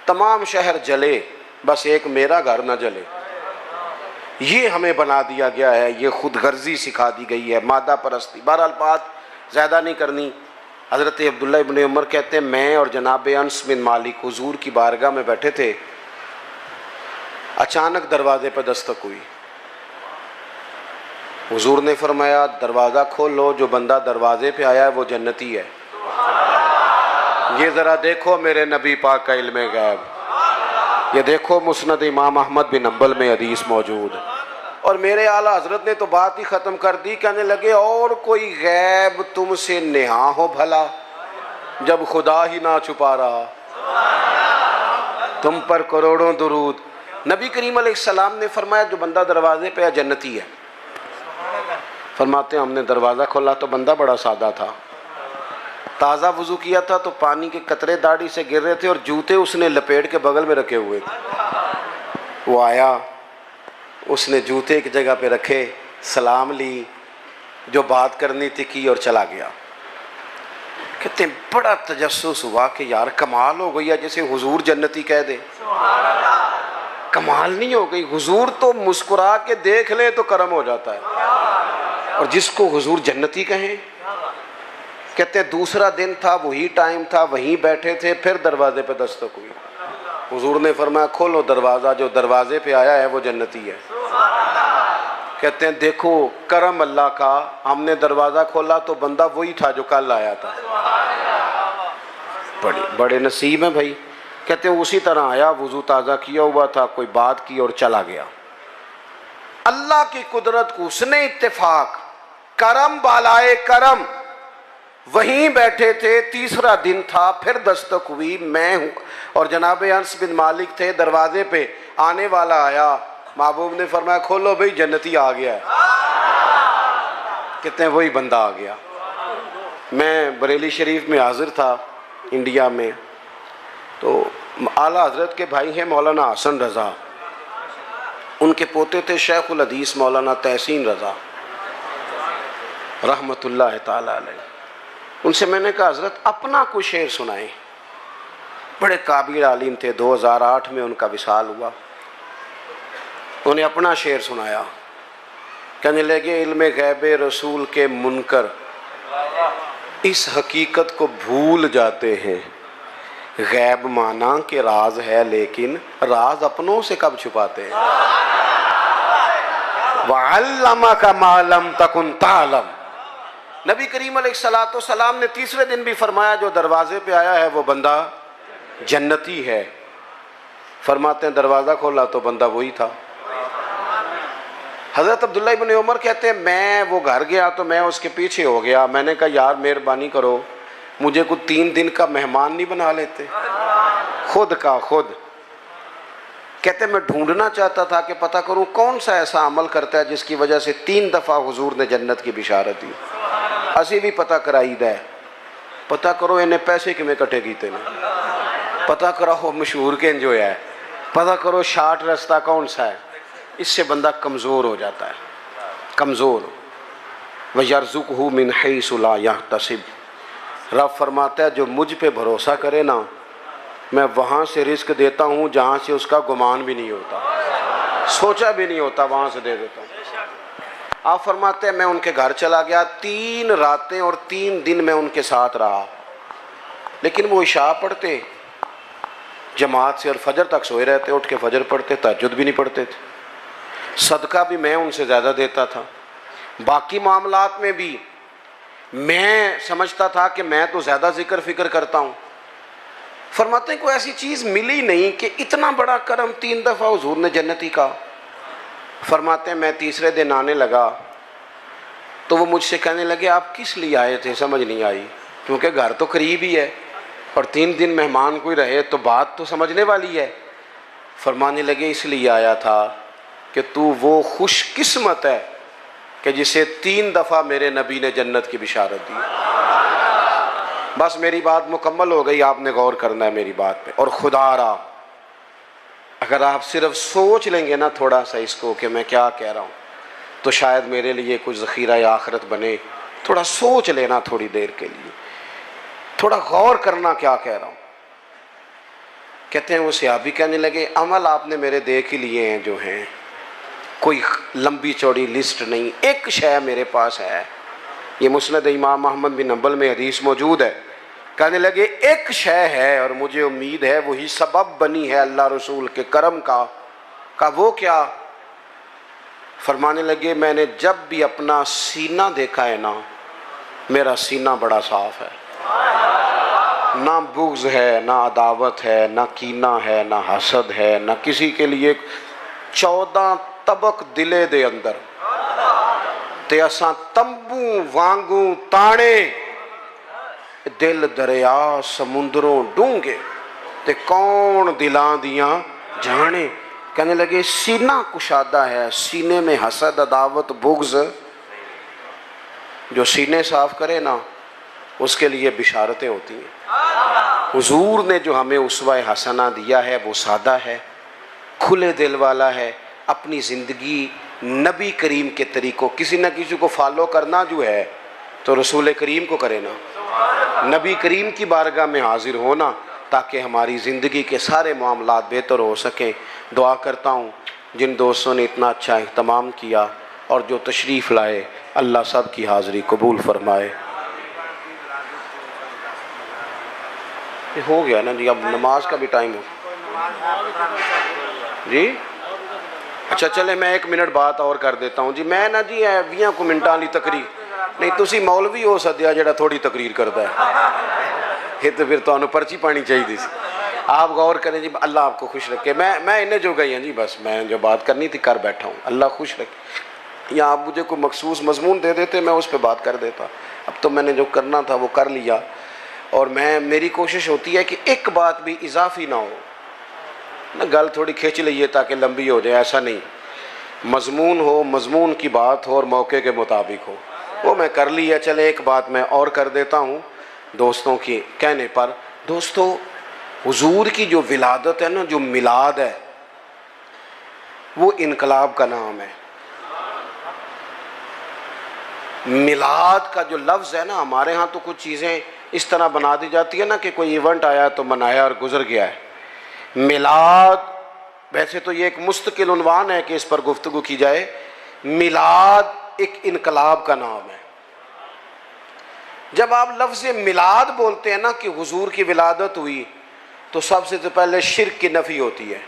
Speaker 2: تمام شہر جلے، بس ایک میرا گھر نہ جلے۔ یہ ہمیں بنا دیا گیا ہے، یہ خود غرضی سکھا دی گئی ہے، مادہ پرستی۔ بہرحال بات زیادہ نہیں کرنی۔ حضرت عبداللہ ابن عمر کہتے ہیں میں اور جناب انس بن مالک حضور کی بارگاہ میں بیٹھے تھے، اچانک دروازے پہ دستک ہوئی۔ حضور نے فرمایا دروازہ کھولو، جو بندہ دروازے پہ آیا ہے وہ جنتی ہے۔ یہ ذرا دیکھو میرے نبی پاک کا علم غیب، یہ دیکھو مسند امام احمد بن حنبل میں حدیث موجود۔ اور میرے اعلیٰ حضرت نے تو بات ہی ختم کر دی، کہنے لگے اور کوئی غیب تم سے نہاں ہو بھلا جب خدا ہی نہ چھپا رہا، تم پر کروڑوں درود۔ نبی کریم علیہ السلام نے فرمایا جو بندہ دروازے پہ جنتی ہے۔ فرماتے ہیں ہم نے دروازہ کھولا تو بندہ بڑا سادہ تھا، تازہ وضو کیا تھا تو پانی کے قطرے داڑھی سے گر رہے تھے اور جوتے اس نے لپیٹ کے بغل میں رکھے ہوئے تھے۔ وہ آیا، اس نے جوتے ایک جگہ پہ رکھے، سلام لی، جو بات کرنی تھی کی اور چلا گیا۔ کہتے ہیں بڑا تجسس ہوا کہ یار کمال ہو گئی ہے، جیسے حضور جنتی کہہ دے۔ کمال نہیں ہو گئی؟ حضور تو مسکرا کے دیکھ لے تو کرم ہو جاتا ہے، اور جس کو حضور جنتی کہیں۔ کہتے ہیں دوسرا دن تھا، وہی ٹائم تھا، وہیں بیٹھے تھے، پھر دروازے پہ دستک ہوئی۔ حضور نے فرمایا کھولو دروازہ، جو دروازے پہ آیا ہے وہ جنتی ہے۔ کہتے ہیں دیکھو کرم اللہ کا، ہم نے دروازہ کھولا تو بندہ وہی تھا جو کل آیا تھا۔ بڑے نصیب ہیں بھائی۔ کہتے ہیں اسی طرح آیا، وضو تازہ کیا ہوا تھا، کوئی بات کی اور چلا گیا۔ اللہ کی قدرت کو حسن اتفاق، کرم بالائے کرم، وہیں بیٹھے تھے، تیسرا دن تھا، پھر دستک ہوئی، میں ہوں اور جناب انس بن مالک تھے، دروازے پہ آنے والا آیا، محبوب نے فرمایا کھولو بھئی جنتی آ گیا ہے۔ کہتے ہیں وہی بندہ آ گیا۔ میں بریلی شریف میں حاضر تھا انڈیا میں، تو اعلیٰ حضرت کے بھائی ہیں مولانا حسن رضا، ان کے پوتے تھے شیخ الحدیث مولانا تحسین رضا رحمت اللہ تعالی علیہ۔ ان سے میں نے کہا حضرت اپنا کوئی شعر سنائیں، بڑے قابل عالم تھے، 2008 میں ان کا وصال ہوا، انہیں اپنا شعر سنایا، کہنے لگے علم غیب رسول کے منکر اس حقیقت کو بھول جاتے ہیں، غیب مانا کہ راز ہے لیکن راز اپنوں سے کب چھپاتے ہیں۔ وَعَلَّمَكَ مَا لَمْ تَكُنْ تَعْلَمْ۔ نبی کریم علیہ السلام نے تیسرے دن بھی فرمایا جو دروازے پہ آیا ہے وہ بندہ جنتی ہے۔ فرماتے ہیں دروازہ کھولا تو بندہ وہی تھا۔ حضرت عبداللہ ابن عمر کہتے ہیں میں وہ گھر گیا تو میں اس کے پیچھے ہو گیا، میں نے کہا یار مہربانی کرو مجھے کوئی 3 دن کا مہمان نہیں بنا لیتے، خود کا خود۔ کہتے ہیں میں ڈھونڈنا چاہتا تھا کہ پتہ کروں کون سا ایسا عمل کرتا ہے جس کی وجہ سے 3 دفعہ حضور نے جنت کی بشارت دی۔ اسی بھی پتہ کرائی دے، پتہ کرو انہیں پیسے کمیں کٹے کیتے نے، پتہ کرو مشہور کے جو ہے، پتہ کرو شارٹ رستہ کون سا ہے۔ اس سے بندہ کمزور ہو جاتا ہے، کمزور۔ وَيَرْزُقْهُ مِنْ حَيْثُ لَا يَحْتَسِبُ۔ رب فرماتا ہے جو مجھ پہ بھروسہ کرے نا میں وہاں سے رزق دیتا ہوں جہاں سے اس کا گمان بھی نہیں ہوتا، سوچا بھی نہیں ہوتا، وہاں سے دے دیتا ہوں۔ آپ فرماتے ہیں میں ان کے گھر چلا گیا، 3 راتیں اور 3 دن میں ان کے ساتھ رہا، لیکن وہ عشاء پڑھتے جماعت سے اور فجر تک سوئے رہتے، اٹھ کے فجر پڑھتے، تہجد بھی نہیں پڑھتے تھے، صدقہ بھی میں ان سے زیادہ دیتا تھا، باقی معاملات میں بھی میں سمجھتا تھا کہ میں تو زیادہ ذکر فکر کرتا ہوں۔ فرماتے ہیں کوئی ایسی چیز ملی نہیں کہ اتنا بڑا کرم 3 دفعہ حضور نے جنتی کا۔ فرماتے ہیں میں تیسرے دن آنے لگا تو وہ مجھ سے کہنے لگے آپ کس لیے آئے تھے، سمجھ نہیں آئی، کیونکہ گھر تو قریب ہی ہے اور 3 دن مہمان کوئی رہے تو بات تو سمجھنے والی ہے۔ فرمانے لگے اس لیے آیا تھا کہ تو وہ خوش قسمت ہے کہ جسے 3 دفعہ میرے نبی نے جنت کی بشارت دی۔ بس میری بات مکمل ہو گئی، آپ نے غور کرنا ہے میری بات پہ۔ اور خدا را اگر آپ صرف سوچ لیں گے نا تھوڑا سا اس کو کہ میں کیا کہہ رہا ہوں تو شاید میرے لیے کچھ ذخیرہ آخرت بنے۔ تھوڑا سوچ لینا تھوڑی دیر کے لیے، تھوڑا غور کرنا کیا کہہ رہا ہوں۔ کہتے ہیں وہ صحابی کہنے لگے عمل آپ نے میرے دیکھ ہی لیے ہیں جو ہیں، کوئی لمبی چوڑی لسٹ نہیں، ایک شے میرے پاس ہے، یہ مسند امام احمد بن حنبل میں حدیث موجود ہے۔ کہنے لگے ایک شے ہے اور مجھے امید ہے وہی سبب بنی ہے اللہ رسول کے کرم کا۔ کہا وہ کیا؟ فرمانے لگے میں نے جب بھی اپنا سینہ دیکھا ہے نا میرا سینہ بڑا صاف ہے، نہ بغض ہے، نہ عداوت ہے، نہ کینہ ہے، نہ حسد ہے، نہ کسی کے لیے 14 طبق دلے دے اندر تے اساں تمبو وانگوں تانے دل دریا سمندروں ڈونگے تے کون دلاں دیاں جانے۔ کہنے لگے سینہ کشادہ ہے، سینے میں حسد عداوت بغض، جو سینے صاف کرے نا اس کے لیے بشارتیں ہوتی ہیں۔ حضور نے جو ہمیں اسوہ حسنہ دیا ہے وہ سادہ ہے، کھلے دل والا ہے، اپنی زندگی نبی کریم کے طریقوں، کسی نہ کسی کو فالو کرنا جو ہے تو رسول کریم کو کرے نا، نبی کریم کی بارگاہ میں حاضر ہونا تاکہ ہماری زندگی کے سارے معاملات بہتر ہو سکیں۔ دعا کرتا ہوں جن دوستوں نے اتنا اچھا اہتمام کیا اور جو تشریف لائے اللہ سب کی حاضری قبول فرمائے۔ ہو گیا نا جی، اب نماز کا بھی ٹائم ہو جی۔ اچھا چلے میں 1 منٹ بات اور کر دیتا ہوں جی۔ میں نا جی 20 منٹاں والی تقریر نہیں، تسی مولوی ہو سدیا جڑا تھوڑی تقریر کرتا ہے، یہ تو پھر تمہیں پرچی پانی چاہیے سی۔ آپ غور کریں جی، اللہ آپ کو خوش رکھے۔ میں انہیں جو گئی ہیں جی، بس میں جو بات کرنی تھی کر بیٹھا ہوں، اللہ خوش رکھے۔ یا آپ مجھے کوئی مخصوص مضمون دے دیتے میں اس پہ بات کر دیتا. اب تو میں نے جو کرنا تھا وہ کر لیا، اور میری کوشش ہوتی ہے کہ ایک بات بھی اضافی نہ ہو، نہ گل تھوڑی کھینچ لئیے تاکہ لمبی ہو جائے، ایسا نہیں. مضمون ہو، مضمون کی بات ہو اور موقع کے مطابق ہو. وہ میں کر لیا. چلے ایک بات میں اور کر دیتا ہوں دوستوں کی کہنے پر. دوستو، حضور کی جو ولادت ہے نا، جو میلاد ہے، وہ انقلاب کا نام ہے. میلاد کا جو لفظ ہے نا، ہمارے ہاں تو کچھ چیزیں اس طرح بنا دی جاتی ہے نا کہ کوئی ایونٹ آیا تو منایا اور گزر گیا ہے. میلاد ویسے تو یہ ایک مستقل عنوان ہے کہ اس پر گفتگو کی جائے. میلاد ایک انقلاب کا نام ہے. جب آپ لفظ میلاد بولتے ہیں نا کہ حضور کی ولادت ہوئی، تو سب سے پہلے شرک کی نفی ہوتی ہے،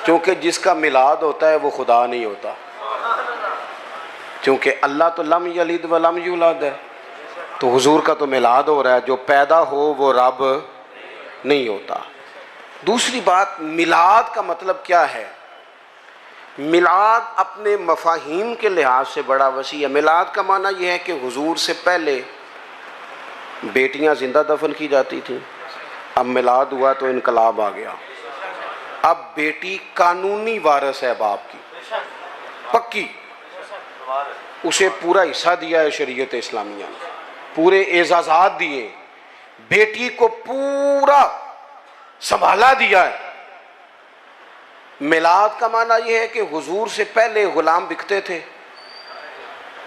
Speaker 2: کیونکہ جس کا میلاد ہوتا ہے وہ خدا نہیں ہوتا. کیونکہ اللہ تو لم یلد ولم یولد ہے، تو حضور کا تو میلاد ہو رہا ہے. جو پیدا ہو وہ رب نہیں ہوتا. دوسری بات، میلاد کا مطلب کیا ہے؟ میلاد اپنے مفاہیم کے لحاظ سے بڑا وسیع ہے. میلاد کا معنی یہ ہے کہ حضور سے پہلے بیٹیاں زندہ دفن کی جاتی تھیں، اب میلاد ہوا تو انقلاب آ گیا. اب بیٹی قانونی وارث ہے باپ کی، پکی. اسے پورا حصہ دیا ہے شریعت اسلامیہ نے، پورے اعزازات دیے، بیٹی کو پورا سنبھالا دیا ہے. میلاد کا معنی یہ ہے کہ حضور سے پہلے غلام بکتے تھے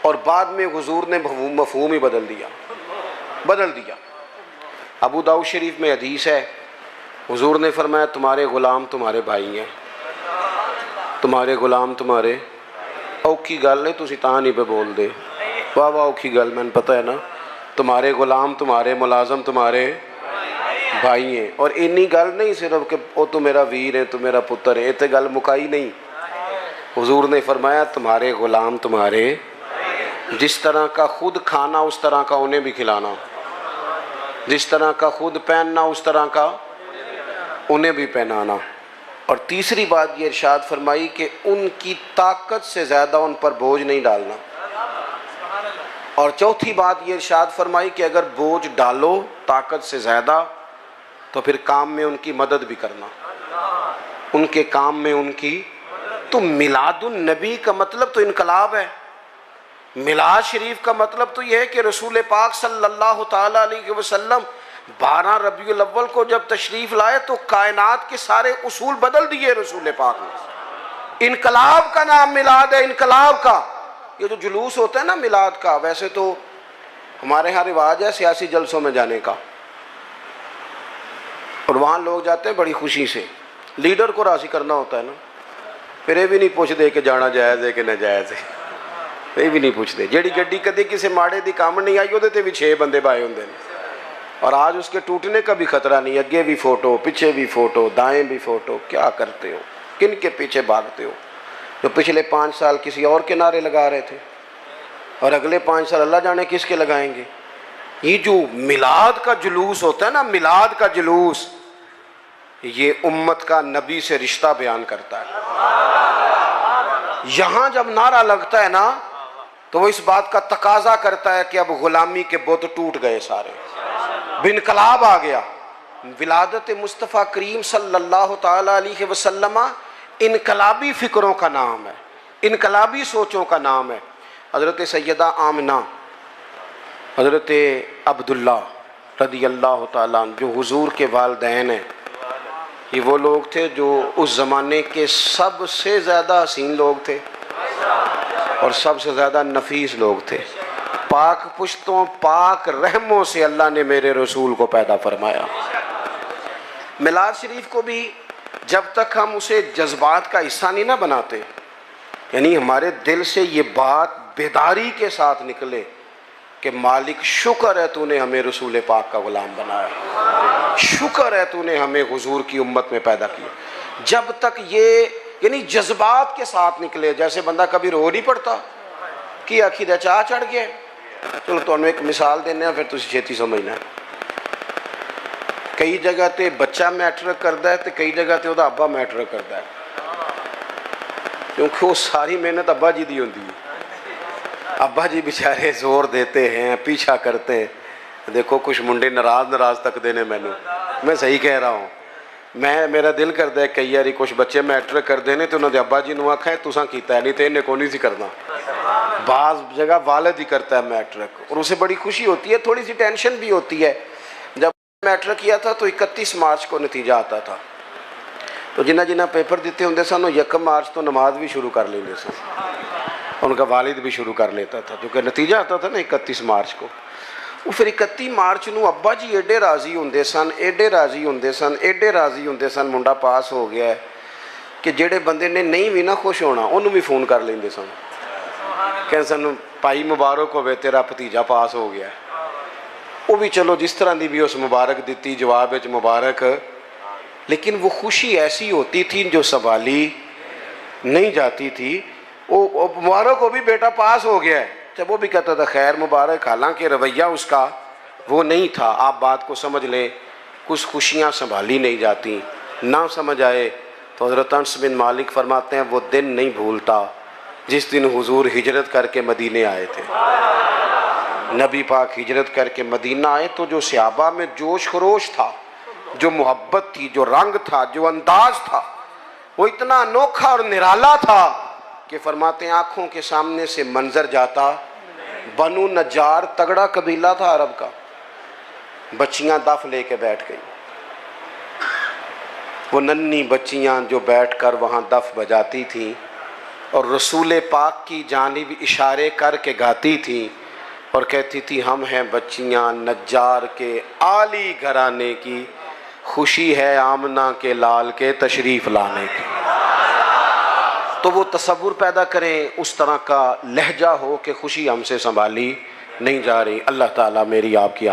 Speaker 2: اور بعد میں حضور نے مفہوم ہی بدل دیا. ابو داؤد شریف میں حدیث ہے، حضور نے فرمایا تمہارے غلام تمہارے بھائی ہیں، تمہارے غلام تمہارے. اوکھی گل ہے، تسی تاں نہیں پہ بول دے. واہ واہ اوکھی گل، میں نے پتہ ہے نا. تمہارے غلام تمہارے ملازم تمہارے بھائی ہیں. اور انی گل نہیں صرف کہ وہ تو میرا ویر ہے، تو میرا پتر ہے، اتنے گل مکائی نہیں. حضور نے فرمایا تمہارے غلام تمہارے، جس طرح کا خود کھانا اس طرح کا انہیں بھی کھلانا، جس طرح کا خود پہننا اس طرح کا انہیں بھی پہنانا. اور تیسری بات یہ ارشاد فرمائی کہ ان کی طاقت سے زیادہ ان پر بوجھ نہیں ڈالنا. اور چوتھی بات یہ ارشاد فرمائی کہ اگر بوجھ ڈالو طاقت سے زیادہ تو پھر کام میں ان کی مدد بھی کرنا، ان کے کام میں ان کی. تو میلاد النبی کا مطلب تو انقلاب ہے. میلاد شریف کا مطلب تو یہ ہے کہ رسول پاک صلی اللہ تعالیٰ علیہ وسلم 12 ربیع الاول کو جب تشریف لائے تو کائنات کے سارے اصول بدل دیے رسول پاک نے. انقلاب کا نام میلاد ہے، انقلاب کا. یہ جو جلوس ہوتا ہے نا میلاد کا، ویسے تو ہمارے ہاں رواج ہے سیاسی جلسوں میں جانے کا، اور وہاں لوگ جاتے ہیں بڑی خوشی سے، لیڈر کو راضی کرنا ہوتا ہے نا. پھر یہ بھی نہیں پوچھتے کہ جانا جائز ہے کہ ناجائز ہے، یہ بھی نہیں پوچھتے. جیڑی گڈی کدی کسی ماڑے دی کام نہیں آئی وہ بھی 6 بندے بائے ہوندے ہیں، اور آج اس کے ٹوٹنے کا بھی خطرہ نہیں. اگے بھی فوٹو، پیچھے بھی فوٹو، دائیں بھی فوٹو. کیا کرتے ہو؟ کن کے پیچھے بھاگتے ہو؟ جو پچھلے 5 سال کسی اور کے نعرے لگا رہے تھے اور اگلے 5 سال اللہ جانے کس کے لگائیں گے. یہ جو میلاد کا جلوس ہوتا ہے نا، میلاد کا جلوس، یہ امت کا نبی سے رشتہ بیان کرتا ہے. یہاں جب نعرہ لگتا ہے نا تو وہ اس بات کا تقاضا کرتا ہے کہ اب غلامی کے بت ٹوٹ گئے سارے، انقلاب آ گیا. ولادت مصطفیٰ کریم صلی اللہ تعالی علیہ وسلم انقلابی فکروں کا نام ہے، انقلابی سوچوں کا نام ہے. حضرت سیدہ آمنہ، حضرت عبداللہ رضی اللہ تعالیٰ عنہ جو حضور کے والدین ہیں، یہ وہ لوگ تھے جو اس زمانے کے سب سے زیادہ حسین لوگ تھے اور سب سے زیادہ نفیس لوگ تھے. پاک پشتوں پاک رحموں سے اللہ نے میرے رسول کو پیدا فرمایا. میلاد شریف کو بھی جب تک ہم اسے جذبات کا حصہ نہیں نہ بناتے، یعنی ہمارے دل سے یہ بات بیداری کے ساتھ نکلے کہ مالک شکر ہے تو نے ہمیں رسول پاک کا غلام بنایا، شکر ہے تو نے ہمیں حضور کی امت میں پیدا کیا. جب تک یہ یعنی جذبات کے ساتھ نکلے، جیسے بندہ کبھی رو نہیں پڑتا کہ آخی دا چاہ چڑھ گیا. چلو تو ایک مثال دینے ہیں پھر تسی چھیتی سمجھنا ہے. کئی جگہ تے بچہ میٹر کرتا ہے تو کئی جگہ تے وہ ابا میٹر کرتا ہے. کیونکہ وہ ساری محنت ابا جی دی ہوتی ہے. ابا جی بیچارے زور دیتے ہیں, پیچھا کرتے ہیں. دیکھو کچھ منڈے ناراض تک دینے میں صحیح کہہ رہا ہوں. میرا دل کرتا ہے کئی باری کچھ بچے میٹرک کر دینے تو انہوں نے ابا جی نو آکھا ہے تساں کیتا ہے نہیں تو انہیں کون نہیں سی کرنا. بعض جگہ والد ہی کرتا ہے میٹرک, اور اسے بڑی خوشی ہوتی ہے, تھوڑی سی ٹینشن بھی ہوتی ہے. جب میٹرک کیا تھا تو 31 مارچ کو نتیجہ آتا تھا, تو جنہ پیپر دیتے ہوندے سن وہ 1 مارچ تو نماز بھی شروع کر لیندے سن, ان کا والد بھی شروع کر لیتا تھا کیونکہ نتیجہ آتا تھا نا 31 مارچ کو. وہ پھر 31 مارچ نو ابا جی ایڈے راضی ہوندے سن منڈا پاس ہو گیا ہے کہ جڑے بندے نے نہیں بھی نہ خوش ہونا انہوں بھی فون کر لیندے سن, کہ سن پائی مبارک ہوئے تیرا بھتیجا پاس ہو گیا ہے. وہ بھی چلو جس طرح دی بھی اس مبارک دیتی, جواب وچ مبارک, لیکن وہ خوشی ایسی ہوتی تھی جو سنبھالی نہیں جاتی تھی. وہ مبارک ہو بھی بیٹا پاس ہو گیا ہے, جب وہ بھی کہتا تھا خیر مبارک, حالانکہ رویہ اس کا وہ نہیں تھا. آپ بات کو سمجھ لیں, کچھ خوشیاں سنبھالی نہیں جاتی. نہ سمجھ آئے تو حضرت انس بن مالک فرماتے ہیں وہ دن نہیں بھولتا جس دن حضور ہجرت کر کے مدینے آئے تھے. نبی پاک ہجرت کر کے مدینہ آئے تو جو صحابہ میں جوش خروش تھا, جو محبت تھی, جو رنگ تھا, جو انداز تھا, وہ اتنا انوکھا اور نرالا تھا کہ فرماتے ہیں آنکھوں کے سامنے سے منظر جاتا. بنو نجار تگڑا قبیلہ تھا عرب کا, بچیاں دف لے کے بیٹھ گئیں. وہ ننھی بچیاں جو بیٹھ کر وہاں دف بجاتی تھیں اور رسول پاک کی جانب اشارے کر کے گاتی تھیں اور کہتی تھی ہم ہیں بچیاں نجار کے عالی گھرانے کی, خوشی ہے آمنہ کے لال کے تشریف لانے کی. تو وہ تصور پیدا کریں اس طرح کا لہجہ ہو کہ خوشی ہم سے سنبھالی نہیں جا رہی. اللہ تعالیٰ میری آپ کی